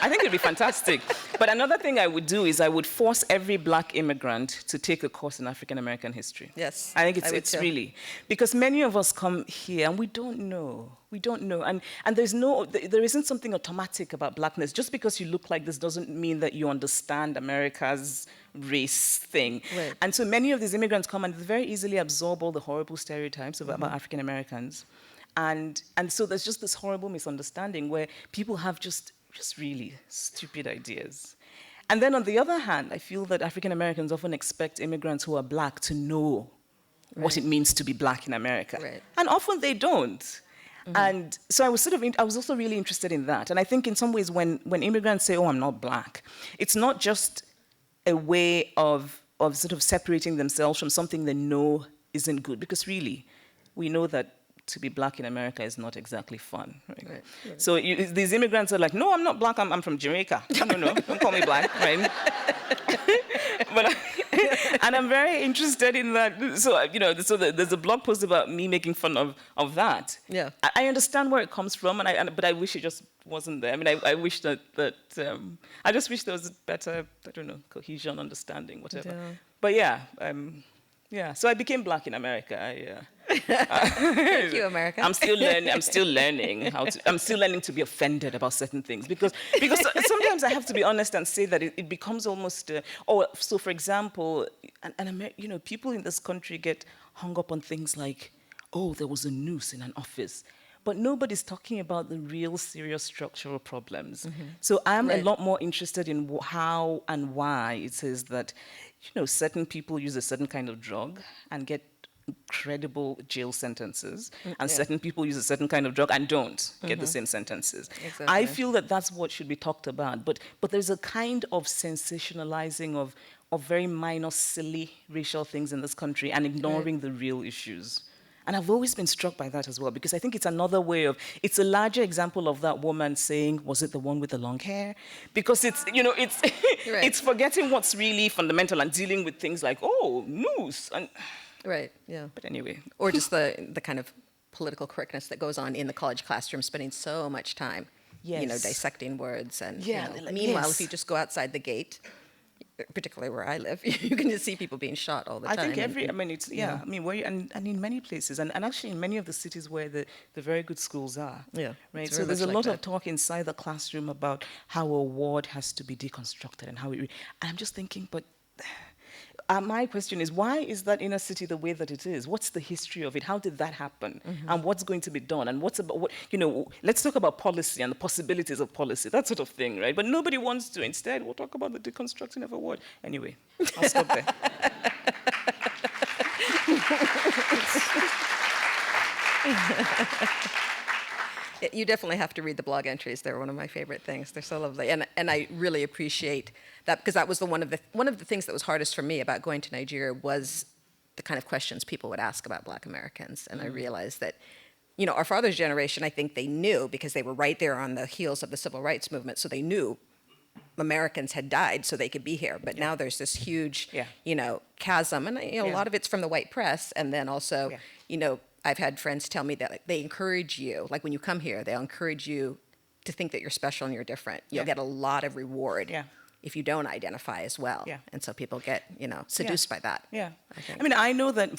I think it'd be fantastic. But another thing I would do is I would force every black immigrant to take a course in African American history. Yes, I think I would it's too. really, because many of us come here and we don't know. We don't know. And there isn't something automatic about blackness. Just because you look like this doesn't mean that you understand America's race thing. Right. And so many of these immigrants come and very easily absorb all the horrible stereotypes about African Americans. And so there's just this horrible misunderstanding where people have just really stupid ideas. And then on the other hand, I feel that African Americans often expect immigrants who are black to know what it means to be black in America. Right. And often they don't. And so I was also really interested in that. And I think in some ways when immigrants say, oh, I'm not black, it's not just a way of sort of separating themselves from something they know isn't good, because really, we know that to be black in America is not exactly fun. Right? Right. So these immigrants are like, no, I'm not black, I'm from Jamaica. No, don't call me black, right? And I'm very interested in that. So, there's a blog post about me making fun of that. Yeah. I understand where it comes from, but I wish it just wasn't there. I mean, I wish that I just wish there was better, cohesion, understanding, whatever. Yeah. But yeah, so I became black in America. Thank you, America. I'm still learning. I'm still learning to be offended about certain things because sometimes I have to be honest and say that it becomes almost. So for example, people in this country get hung up on things like, oh, there was a noose in an office. But nobody's talking about the real serious structural problems. So I'm a lot more interested in how and why it is that, certain people use a certain kind of drug and get incredible jail sentences, and certain people use a certain kind of drug and don't get the same sentences. Exactly. I feel that that's what should be talked about. But there's a kind of sensationalizing of very minor, silly racial things in this country and ignoring the real issues. And I've always been struck by that as well, because I think it's another way it's a larger example of that woman saying, was it the one with the long hair? Because it's it's forgetting what's really fundamental and dealing with things like, oh, noose. And Right, yeah. But anyway. Or just the kind of political correctness that goes on in the college classroom, spending so much time, dissecting words. And meanwhile, if you just go outside the gate, particularly where I live, you can just see people being shot all the time. I think and in many places, and actually in many of the cities where the very good schools are. Yeah, right. it's So very there's a much lot like of talk inside the classroom about how a ward has to be deconstructed and how and I'm just thinking, but my question is, why is that inner city the way that it is? What's the history of it? How did that happen? And what's going to be done? And let's talk about policy and the possibilities of policy, that sort of thing, right? But nobody wants to. Instead, we'll talk about the deconstructing of a word. Anyway, I'll stop there. You definitely have to read the blog entries. They're one of my favorite things. They're so lovely, and I really appreciate that, because that was one of the things that was hardest for me about going to Nigeria was the kind of questions people would ask about Black Americans, and I realized that, our father's generation, I think they knew because they were right there on the heels of the civil rights movement, so they knew Americans had died so they could be here. But now there's this huge, chasm, and a lot of it's from the white press, and then also, I've had friends tell me that they encourage you, like when you come here, they'll encourage you to think that you're special and you're different. You'll get a lot of reward if you don't identify as well. Yeah. And so people get, seduced by that. Yeah. I think. I mean, I know that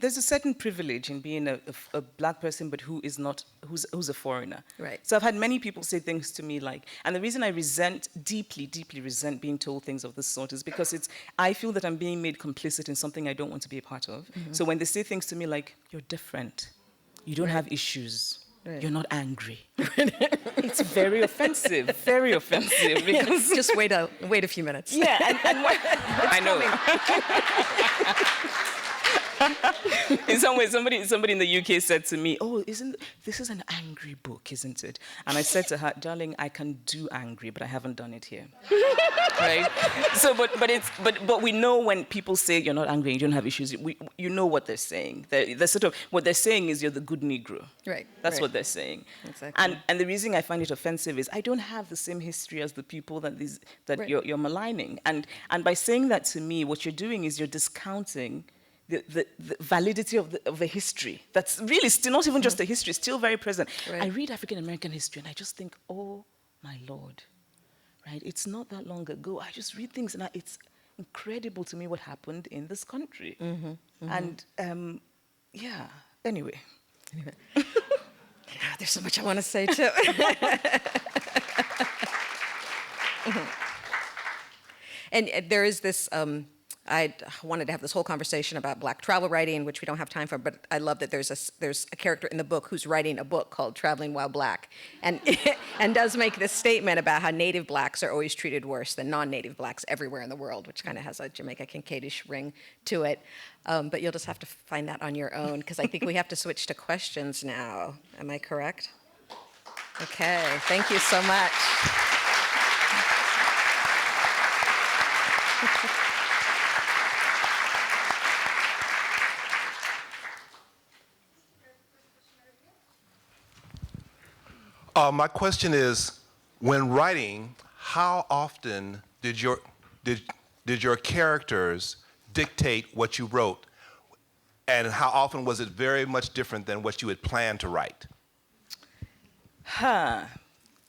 there's a certain privilege in being a Black person, but who's a foreigner. Right. So I've had many people say things to me like, and the reason I deeply resent being told things of this sort is because I feel that I'm being made complicit in something I don't want to be a part of. So when they say things to me like, you're different, you don't have issues, you're not angry. It's very offensive, because Just wait a few minutes. yeah, and I know. In some way, somebody in the UK said to me, "Oh, this is an angry book, isn't it?" And I said to her, "Darling, I can do angry, but I haven't done it here." Right? So, but we know when people say you're not angry, you don't have issues. You know what they're saying. They're sort of what they're saying is you're the good Negro. Right. That's right. what they're saying. Exactly. And the reason I find it offensive is I don't have the same history as the people that Right. you're maligning. And by saying that to me, what you're doing is you're discounting the validity of the history. That's really still not even just the history, still very present. Right. I read African American history and I just think, oh my Lord, right? It's not that long ago. I just read things and it's incredible to me what happened in this country. And yeah, anyway. There's so much I want to say too. And there is this, I wanted to have this whole conversation about Black travel writing, which we don't have time for, but I love that there's a character in the book who's writing a book called Traveling While Black, and and does make this statement about how Native Blacks are always treated worse than non-Native Blacks everywhere in the world, which kind of has a Jamaica Kincaidish ring to it. But you'll just have to find that on your own, because I think we have to switch to questions now. Am I correct? Okay, thank you so much. My question is, when writing, how often did your characters dictate what you wrote, and how often was it very much different than what you had planned to write?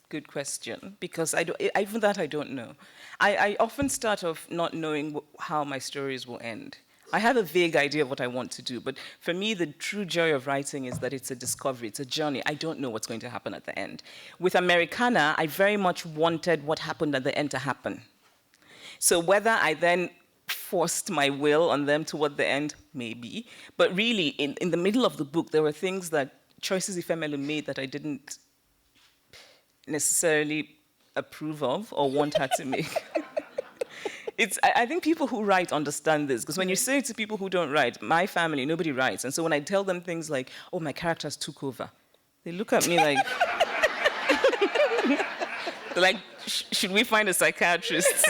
Good question, because even that I don't know. I often start off not knowing how my stories will end. I have a vague idea of what I want to do, but for me, the true joy of writing is that it's a discovery, it's a journey. I don't know what's going to happen at the end. With Americanah, I very much wanted what happened at the end to happen. So whether I then forced my will on them toward the end, maybe, but really, in the middle of the book, there were things choices Ifemelu made that I didn't necessarily approve of or want her to make. I think people who write understand this, because when you say it to people who don't write, my family, nobody writes. And so when I tell them things like, oh, my characters took over, they look at me like, they're like, should we find a psychiatrist?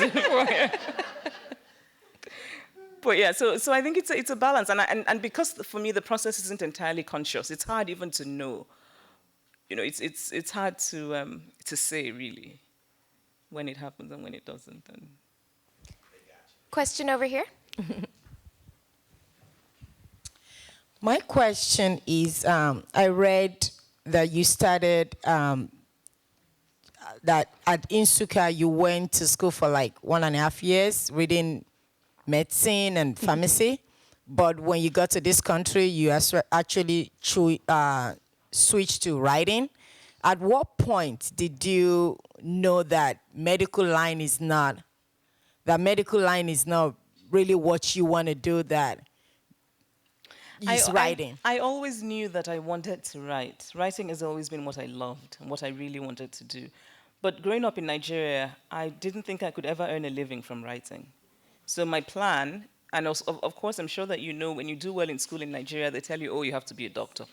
But yeah, so I think it's a balance. And because for me, the process isn't entirely conscious, it's hard even to know. You know, it's hard to say, really, when it happens and when it doesn't. And Question over here. My question is, I read that you started, that at Nsukka you went to school for like 1.5 years reading medicine and pharmacy, but when you got to this country, you actually switched to writing. At what point did you know that medical line is not really what you want to do, that is writing? I always knew that I wanted to write. Writing has always been what I loved and what I really wanted to do. But growing up in Nigeria, I didn't think I could ever earn a living from writing. So my plan, and also, of course, I'm sure that you know, when you do well in school in Nigeria, they tell you, oh, you have to be a doctor.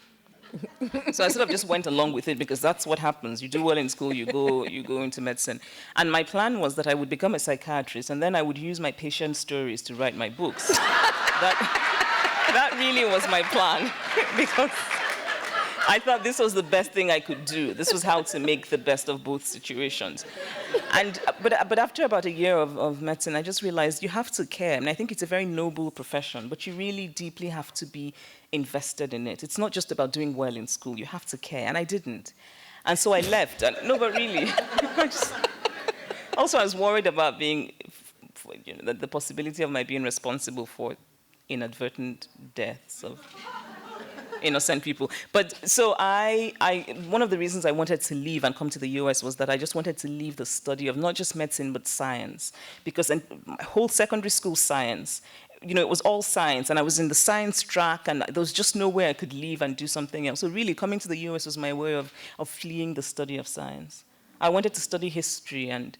So I sort of just went along with it, because that's what happens. You do well in school, you go into medicine. And my plan was that I would become a psychiatrist, and then I would use my patient stories to write my books. That really was my plan, because I thought this was the best thing I could do. This was how to make the best of both situations. But after about a year of medicine, I just realized you have to care. And I think it's a very noble profession, but you really deeply have to be invested in it. It's not just about doing well in school. You have to care, and I didn't. And so I left. No, but really. Also, I was worried about being, the possibility of my being responsible for inadvertent deaths of innocent people. But so one of the reasons I wanted to leave and come to the US was that I just wanted to leave the study of not just medicine, but science. Because my whole secondary school science, it was all science, and I was in the science track, and there was just no way I could leave and do something else. So really, coming to the US was my way of fleeing the study of science. I wanted to study history and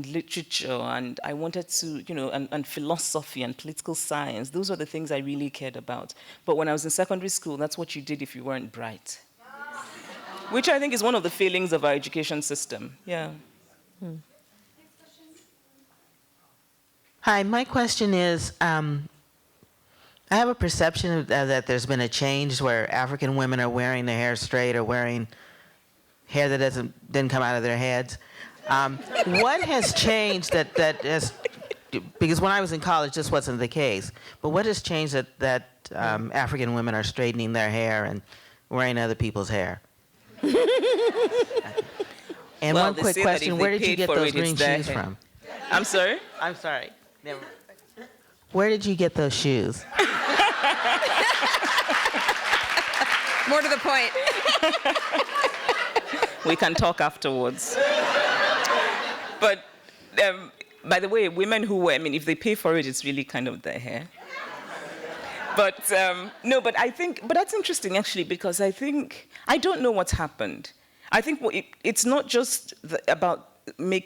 literature, and I wanted to, and philosophy and political science. Those were the things I really cared about. But when I was in secondary school, that's what you did if you weren't bright. Which I think is one of the failings of our education system. Yeah. Hi, my question is, I have a perception that there's been a change where African women are wearing their hair straight or wearing hair that didn't come out of their heads. What has changed that has, because when I was in college, this wasn't the case, but what has changed that African women are straightening their hair and wearing other people's hair? And Well, one quick question, where did you get those green shoes from? I'm sorry? I'm sorry. Never. Where did you get those shoes? More to the point. We can talk afterwards. But by the way, women who wear, if they pay for it, it's really kind of their hair. But no, but I think, but that's interesting actually, because I don't know what's happened. I think it's not just about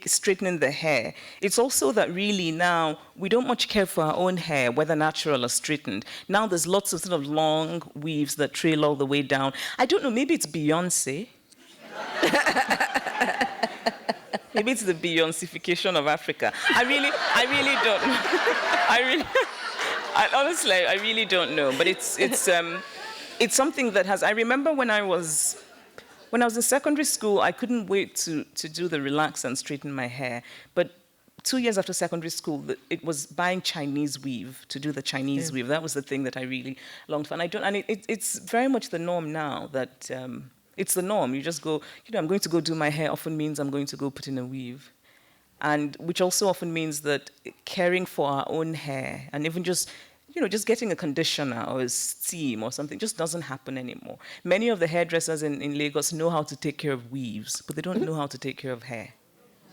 straightening the hair. It's also that really now we don't much care for our own hair, whether natural or straightened. Now there's lots of sort of long weaves that trail all the way down. I don't know, maybe it's Beyonce. Maybe it's the Beyonce-ification of Africa. I really don't know. Honestly, I really don't know. But it's something that has. I remember when I was in secondary school, I couldn't wait to do the relax and straighten my hair. But 2 years after secondary school, it was buying Chinese weave to do the Chinese weave. That was the thing that I really longed for. And it's very much the norm now that. It's the norm. You just go, I'm going to go do my hair often means I'm going to go put in a weave. And which also often means that caring for our own hair and even just getting a conditioner or a steam or something just doesn't happen anymore. Many of the hairdressers in Lagos know how to take care of weaves, but they don't know how to take care of hair.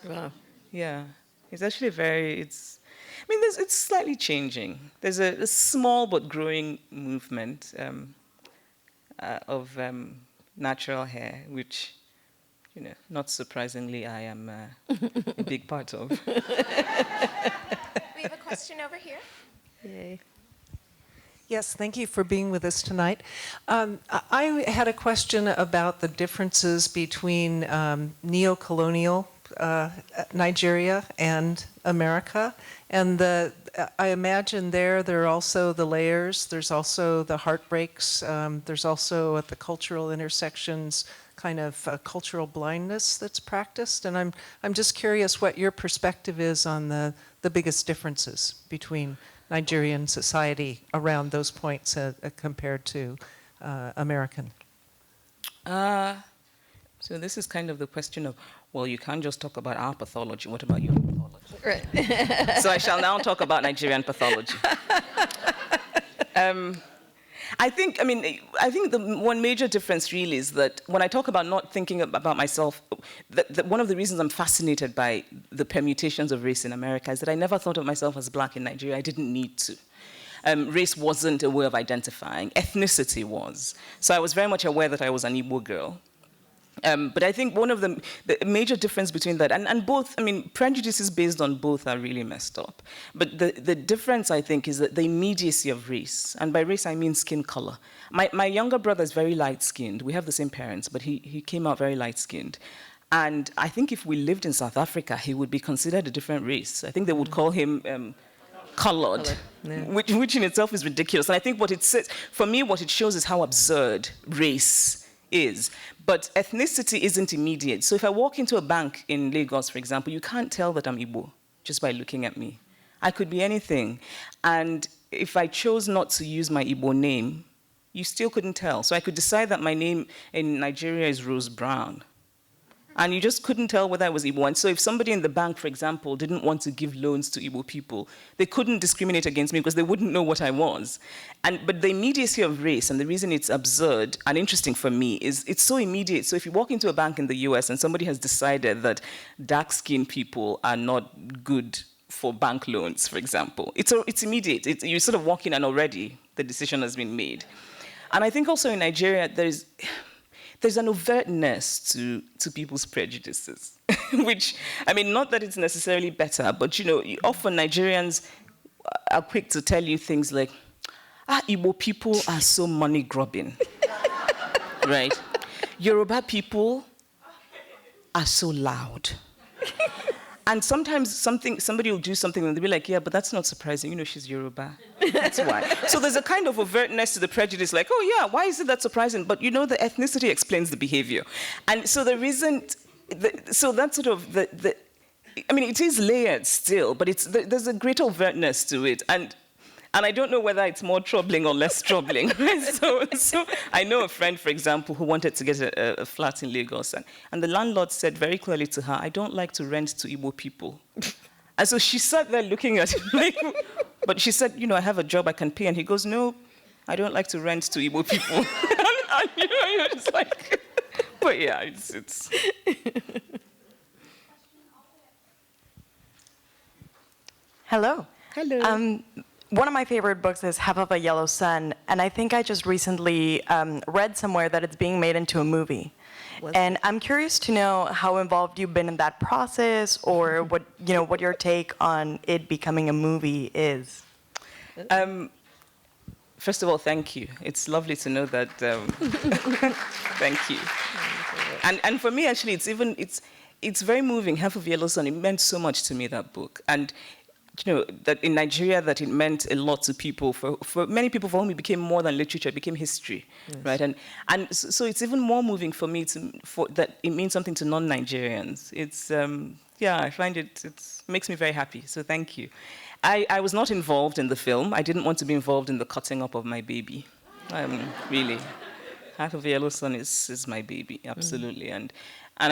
Wow. Yeah. It's actually it's slightly changing. There's a small but growing movement of natural hair, which, not surprisingly, I am a big part of. We have a question over here. Yay. Yes, thank you for being with us tonight. I had a question about the differences between neo-colonial Nigeria and America. And I imagine there are also the layers, there's also the heartbreaks, there's also at the cultural intersections kind of cultural blindness that's practiced. And I'm just curious what your perspective is on the biggest differences between Nigerian society around those points compared to American. So this is kind of the question of, well, you can't just talk about our pathology. What about your pathology? Right. So I shall now talk about Nigerian pathology. I think the one major difference really is that when I talk about not thinking about myself, that one of the reasons I'm fascinated by the permutations of race in America is that I never thought of myself as black in Nigeria. I didn't need to. Race wasn't a way of identifying. Ethnicity was. So I was very much aware that I was an Igbo girl. But I think one of the major difference between that, and both, prejudices based on both are really messed up. But the difference, I think, is that the immediacy of race, and by race I mean skin color. My younger brother is very light-skinned. We have the same parents, but he came out very light-skinned. And I think if we lived in South Africa, he would be considered a different race. I think they would call him colored, yeah. which in itself is ridiculous. And I think what it says, for me, what it shows is how absurd race is. But ethnicity isn't immediate. So if I walk into a bank in Lagos, for example, you can't tell that I'm Igbo just by looking at me. I could be anything. And if I chose not to use my Igbo name, you still couldn't tell. So I could decide that my name in Nigeria is Rose Brown. And you just couldn't tell whether I was Igbo. And so if somebody in the bank, for example, didn't want to give loans to Igbo people, they couldn't discriminate against me because they wouldn't know what I was. But the immediacy of race, and the reason it's absurd and interesting for me, is it's so immediate. So if you walk into a bank in the US and somebody has decided that dark-skinned people are not good for bank loans, for example, it's immediate. You sort of walk in and already the decision has been made. And I think also in Nigeria, there's an overtness to people's prejudices, which, I mean, not that it's necessarily better, but, you know, often Nigerians are quick to tell you things like, Igbo people are so money-grubbing, right? Yoruba people are so loud. And sometimes somebody will do something and they'll be like, yeah, but that's not surprising. You know, she's Yoruba. That's why. So there's a kind of overtness to the prejudice, like, oh yeah, why is it that surprising? But you know, the ethnicity explains the behavior. And so there isn't, so that's sort of I mean, it is layered still, but there's a greater overtness to it. And I don't know whether it's more troubling or less troubling. So I know a friend, for example, who wanted to get a flat in Lagos, and the landlord said very clearly to her, I don't like to rent to Igbo people. And so she sat there looking at him like, but she said, you know, I have a job I can pay. And he goes, no, I don't like to rent to Igbo people. and you know, you're just like, but yeah, it's. Hello. Hello. One of my favorite books is Half of a Yellow Sun, and I think I just recently read somewhere that it's being made into a movie. And I'm curious to know how involved you've been in that process, or what your take on it becoming a movie is. First of all, thank you. It's lovely to know that. Thank you. And for me, actually, it's very moving. Half of Yellow Sun. It meant so much to me, that book. And you know, that in Nigeria, that it meant a lot to people. For many people, for whom it became more than literature, it became history, yes. Right? And so it's even more moving for me that it means something to non-Nigerians. It's, yeah, I find it makes me very happy, so thank you. I was not involved in the film. I didn't want to be involved in the cutting up of my baby, really. Half of Yellow Sun is my baby, absolutely. And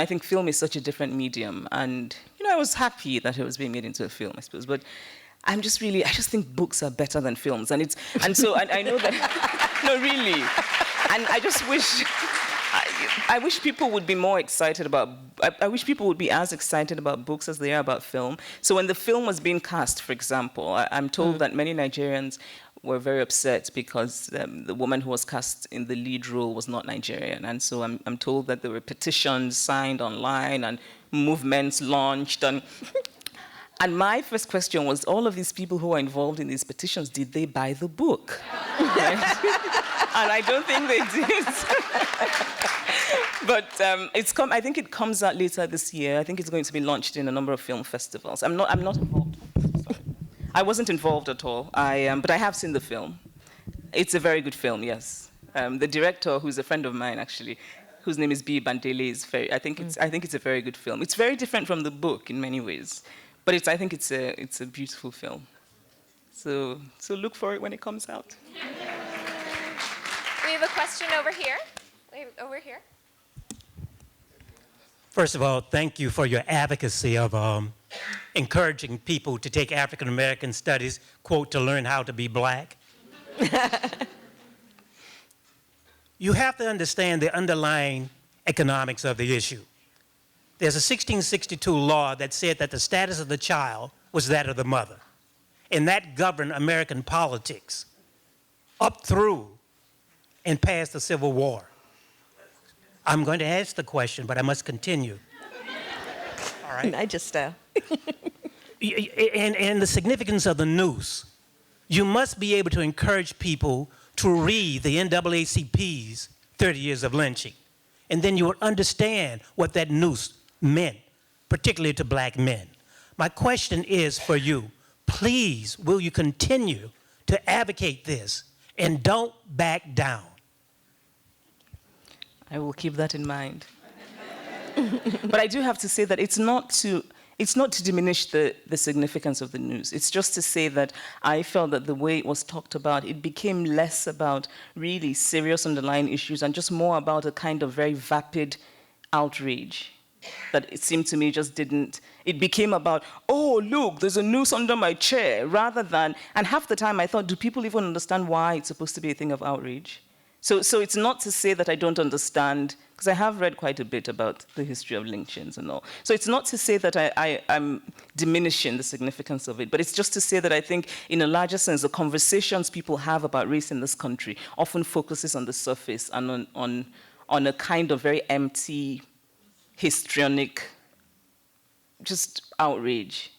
I think film is such a different medium. And, you know, I was happy that it was being made into a film, I suppose. But I just think books are better than films. And so I know that, no, really. And I just wish, I wish people would be more excited about, I wish people would be as excited about books as they are about film. So when the film was being cast, for example, I'm told that many Nigerians were very upset because the woman who was cast in the lead role was not Nigerian. And so I'm told that there were petitions signed online and movements launched. And my first question was, all of these people who are involved in these petitions, did they buy the book? Right? And I don't think they did. But I think it comes out later this year. I think it's going to be launched in a number of film festivals. I'm not involved. I wasn't involved at all, but I have seen the film. It's a very good film, yes. The director, who's a friend of mine, actually, whose name is B. Bandele, I think it's a very good film. It's very different from the book in many ways, but I think it's a beautiful film. So look for it when it comes out. We have a question over here. Over here. First of all, thank you for your advocacy of encouraging people to take African American studies, quote, to learn how to be black. You have to understand the underlying economics of the issue. There's a 1662 law that said that the status of the child was that of the mother, and that governed American politics up through and past the Civil War. I'm going to ask the question, but I must continue. All right. Niger style. And the significance of the noose. You must be able to encourage people to read the NAACP's 30 Years of Lynching. And then you would understand what that noose meant, particularly to black men. My question is for you, please, will you continue to advocate this and don't back down? I will keep that in mind. But I do have to say that it's not to diminish the significance of the news. It's just to say that I felt that the way it was talked about, it became less about really serious underlying issues and just more about a kind of very vapid outrage that it seemed to me just didn't, it became about, oh, look, there's a noose under my chair, rather than, and half the time I thought, do people even understand why it's supposed to be a thing of outrage? So it's not to say that I don't understand, because I have read quite a bit about the history of lynchings and all. So it's not to say that I'm diminishing the significance of it, but it's just to say that I think in a larger sense, the conversations people have about race in this country often focuses on the surface and on a kind of very empty, histrionic, just outrage.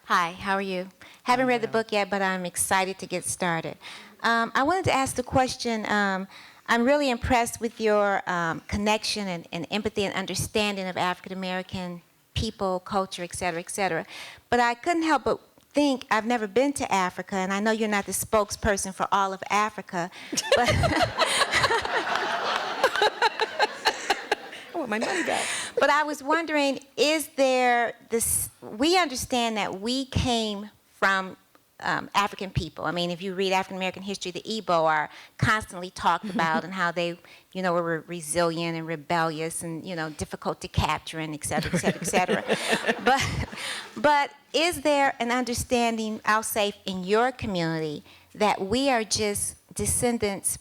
Hi, how are you? Haven't read the book yet, but I'm excited to get started. I wanted to ask the question, I'm really impressed with your connection and empathy and understanding of African American people, culture, et cetera, but I couldn't help but think, I've never been to Africa, and I know you're not the spokesperson for all of Africa, but I want my money back. But I was wondering, is there this, we understand that we came from African people. I mean, if you read African American history, the Igbo are constantly talked about and how they, you know, were resilient and rebellious and, you know, difficult to capture and et cetera, et cetera, et cetera. But is there an understanding, I'll say, in your community that we are just descendants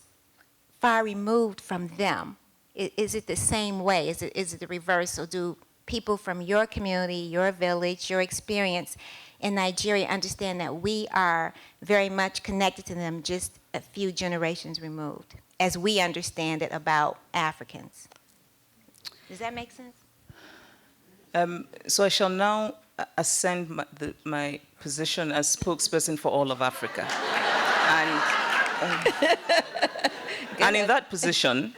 far removed from them? Is it the same way? Is it the reverse? Or do people from your community, your village, your experience in Nigeria understand that we are very much connected to them just a few generations removed, as we understand it about Africans? Does that make sense? So I shall now ascend my position as spokesperson for all of Africa. And in that position,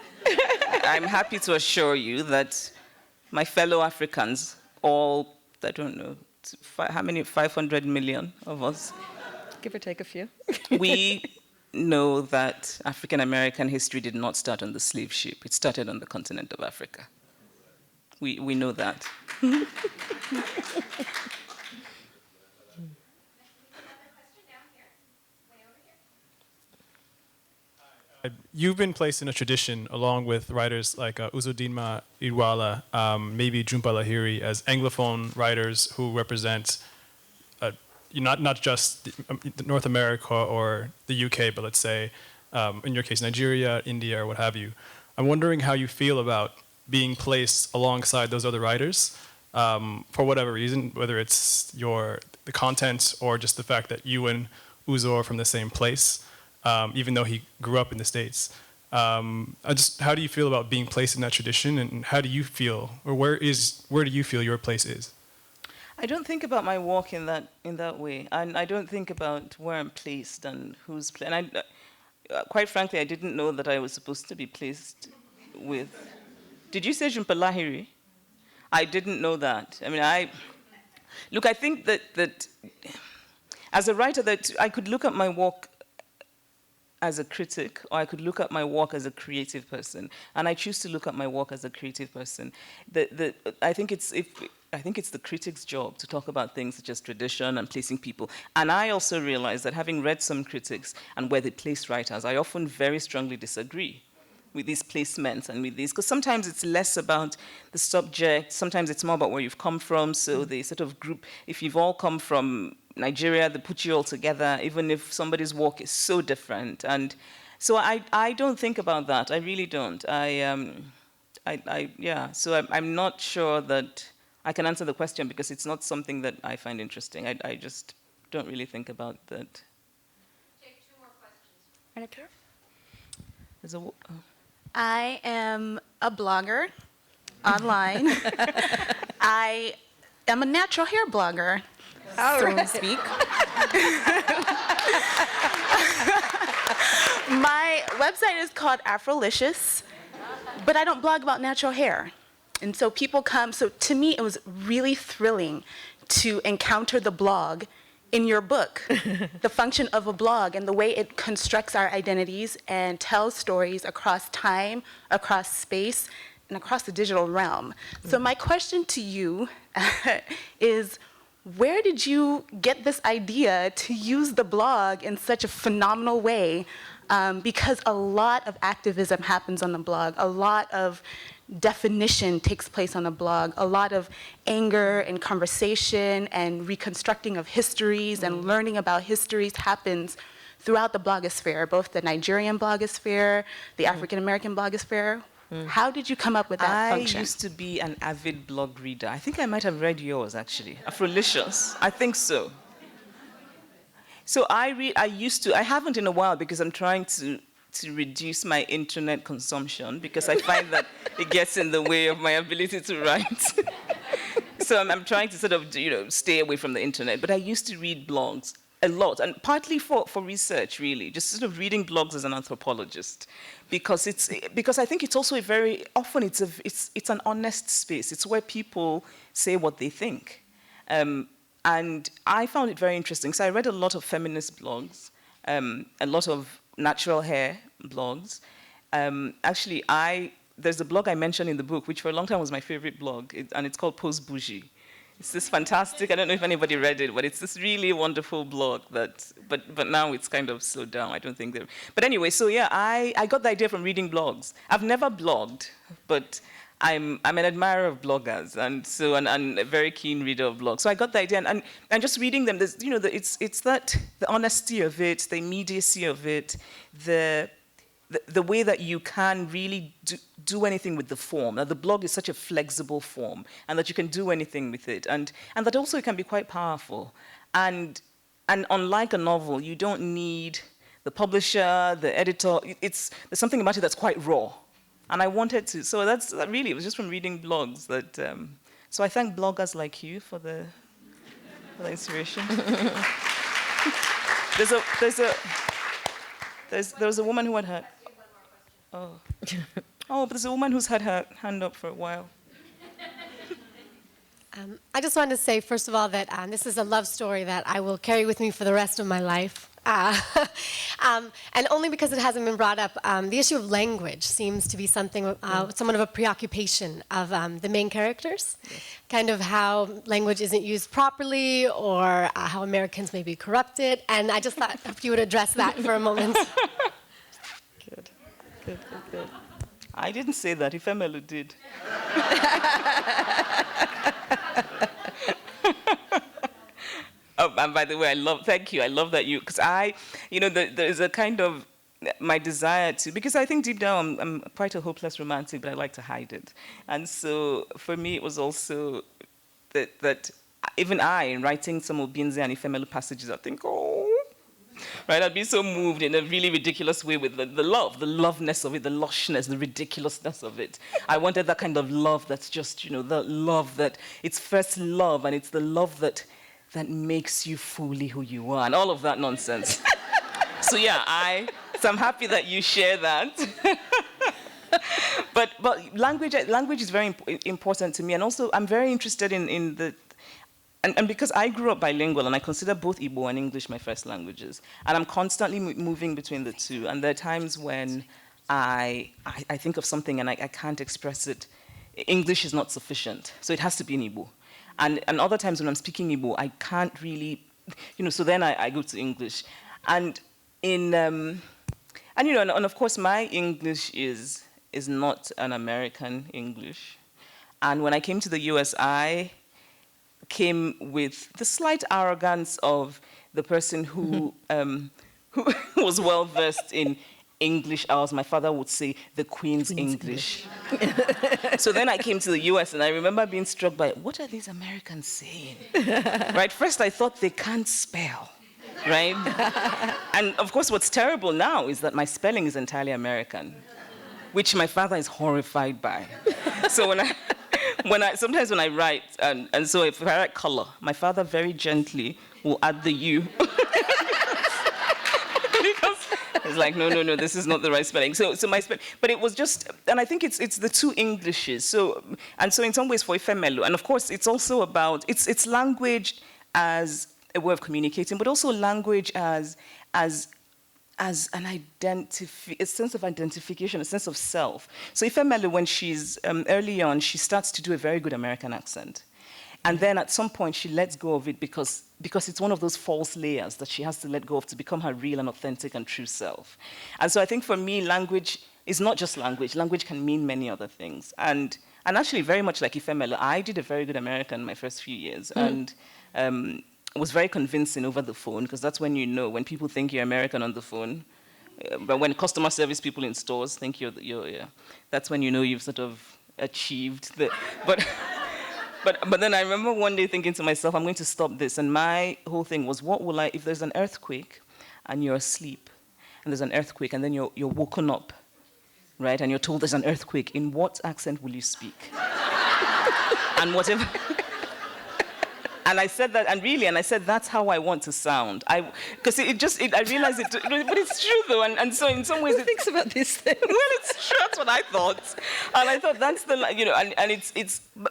I'm happy to assure you that my fellow Africans, all, I don't know, how many, 500 million of us? Give or take a few. We know that African American history did not start on the slave ship. It started on the continent of Africa. We know that. You've been placed in a tradition, along with writers like Uzodinma Iweala, maybe Jhumpa Lahiri, as Anglophone writers who represent not just North America or the UK, but let's say, in your case, Nigeria, India, or what have you. I'm wondering how you feel about being placed alongside those other writers for whatever reason, whether it's the content or just the fact that you and Uzo are from the same place. Even though he grew up in the States. How do you feel about being placed in that tradition, and how do you feel, or where do you feel your place is? I don't think about my walk in that way, and I don't think about where I'm placed and who's placed. And quite frankly, I didn't know that I was supposed to be placed with. Did you say Jhumpa Lahiri? I didn't know that. I mean, I think that as a writer, that I could look at my walk as a critic, or I could look at my work as a creative person, and I choose to look at my work as a creative person. I think it's the critic's job to talk about things such as tradition and placing people. And I also realize that, having read some critics and where they place writers, I often very strongly disagree with these placements and with these, because sometimes it's less about the subject, sometimes it's more about where you've come from. So they sort of group, if you've all come from Nigeria, they put you all together, even if somebody's work is so different. And so I don't think about that. I really don't. So I'm not sure that I can answer the question, because it's not something that I find interesting. I just don't really think about that. Take 2 more questions. Right up here. I am a blogger online. I am a natural hair blogger, so to speak. My website is called Afrolicious, but I don't blog about natural hair. And so people come, so to me it was really thrilling to encounter the blog in your book, the function of a blog and the way it constructs our identities and tells stories across time, across space, and across the digital realm. So my question to you is, where did you get this idea to use the blog in such a phenomenal way? Because a lot of activism happens on the blog, a lot of definition takes place on a blog, a lot of anger and conversation and reconstructing of histories and learning about histories happens throughout the blogosphere, both the Nigerian blogosphere, the African American blogosphere. How did you come up with that function? I used to be an avid blog reader. I think I might have read yours, actually. Afrolicious. I think so. So I haven't in a while because I'm trying to reduce my internet consumption because I find that it gets in the way of my ability to write. So I'm trying to sort of, stay away from the internet. But I used to read blogs a lot, and partly for research, really, just sort of reading blogs as an anthropologist, because I think it's also it's an honest space. It's where people say what they think, and I found it very interesting. So I read a lot of feminist blogs, a lot of natural hair blogs. Actually, there's a blog I mentioned in the book, which for a long time was my favorite blog, and it's called Pose Bougie. It's this fantastic, I don't know if anybody read it, but it's this really wonderful blog but now it's kind of slowed down. I don't think there. But anyway, so yeah, I got the idea from reading blogs. I've never blogged, but I'm an admirer of bloggers, and a very keen reader of blogs. So I got the idea, and just reading them, there's, it's that the honesty of it, the immediacy of it, the way that you can really do anything with the form. Now, the blog is such a flexible form, and that you can do anything with it, and that also it can be quite powerful. And unlike a novel, you don't need the publisher, the editor. There's something about it that's quite raw, and I wanted to. So that really, it was just from reading blogs that. So I thank bloggers like you for the inspiration. There was a woman who had her. But there's a woman who's had her hand up for a while. I just wanted to say, first of all, that this is a love story that I will carry with me for the rest of my life. And only because it hasn't been brought up, the issue of language seems to be something, somewhat of a preoccupation of the main characters. Yes. Kind of how language isn't used properly, or how Americans may be corrupted. And I just thought if you would address that for a moment. Good. I didn't say that. Ifemelu did. And by the way, thank you. I love that because there's a kind of my desire to, because I think deep down I'm quite a hopeless romantic, but I like to hide it. And so for me, it was also that even in writing some Obinze and Ifemelu passages, I think, right, I'd be so moved in a really ridiculous way with the loveness of it, the lushness, the ridiculousness of it. I wanted that kind of love that's just, the love that, it's first love, and it's the love that makes you fully who you are, and all of that nonsense. So yeah, so I'm happy that you share that. But language is very important to me, and also I'm very interested in the. And because I grew up bilingual, and I consider both Igbo and English my first languages, and I'm constantly moving between the two. And there are times when I think of something and I can't express it. English is not sufficient, so it has to be in Igbo. And other times when I'm speaking Igbo, I can't really, so then I go to English. And of course my English is not an American English. And when I came to the US, I came with the slight arrogance of the person who was well versed in English, as my father would say, the Queen's English. So then I came to the US, and I remember being struck by, what are these Americans saying? Right? First I thought they can't spell, right? And of course what's terrible now is that my spelling is entirely American, which my father is horrified by. So sometimes when I write, and so if I write color, my father very gently will add the U. Because it's like, no, this is not the right spelling. So my spelling, but it was just, and I think it's the two Englishes. So in some ways for Ifemelu, and of course it's also about, it's language as a way of communicating, but also language as a sense of identification, a sense of self. So Ifemelu, when she's early on, she starts to do a very good American accent. And then at some point, she lets go of it because it's one of those false layers that she has to let go of to become her real and authentic and true self. And so I think for me, language is not just language. Language can mean many other things. And actually, very much like Ifemelu, I did a very good American my first few years. And was very convincing over the phone, because that's when when people think you're American on the phone. But when customer service people in stores think you're that's when you've sort of achieved the. But But then I remember one day thinking to myself, I'm going to stop this. And my whole thing was, what will I, if there's an earthquake and you're asleep, and there's an earthquake, and then you're woken up, right? And you're told there's an earthquake, in what accent will you speak? And whatever. And I said that, and I said, that's how I want to sound. Because I realized it, but it's true though, and so in some ways... Who thinks about these things? Well, it's true, that's what I thought. And I thought that's the,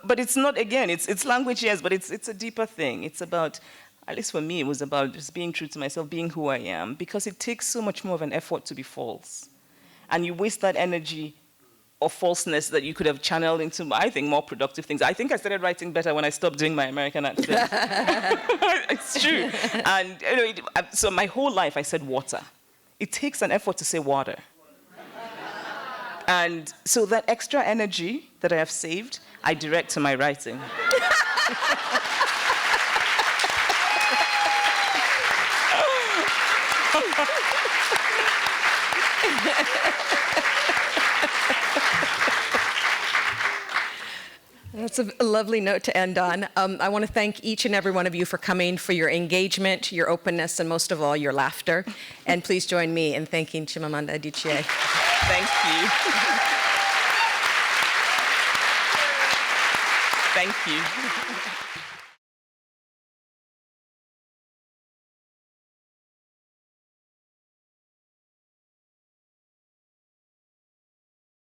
but it's not, again, it's language, yes, but it's a deeper thing. It's about, at least for me, it was about just being true to myself, being who I am, because it takes so much more of an effort to be false. And you waste that energy of falseness that you could have channeled into, I think, more productive things. I think I started writing better when I stopped doing my American accent. It's true. And so my whole life I said water. It takes an effort to say water. And so that extra energy that I have saved, I direct to my writing. That's a lovely note to end on. I want to thank each and every one of you for coming, for your engagement, your openness, and most of all, your laughter. And please join me in thanking Chimamanda Adichie. Thank you. Thank you.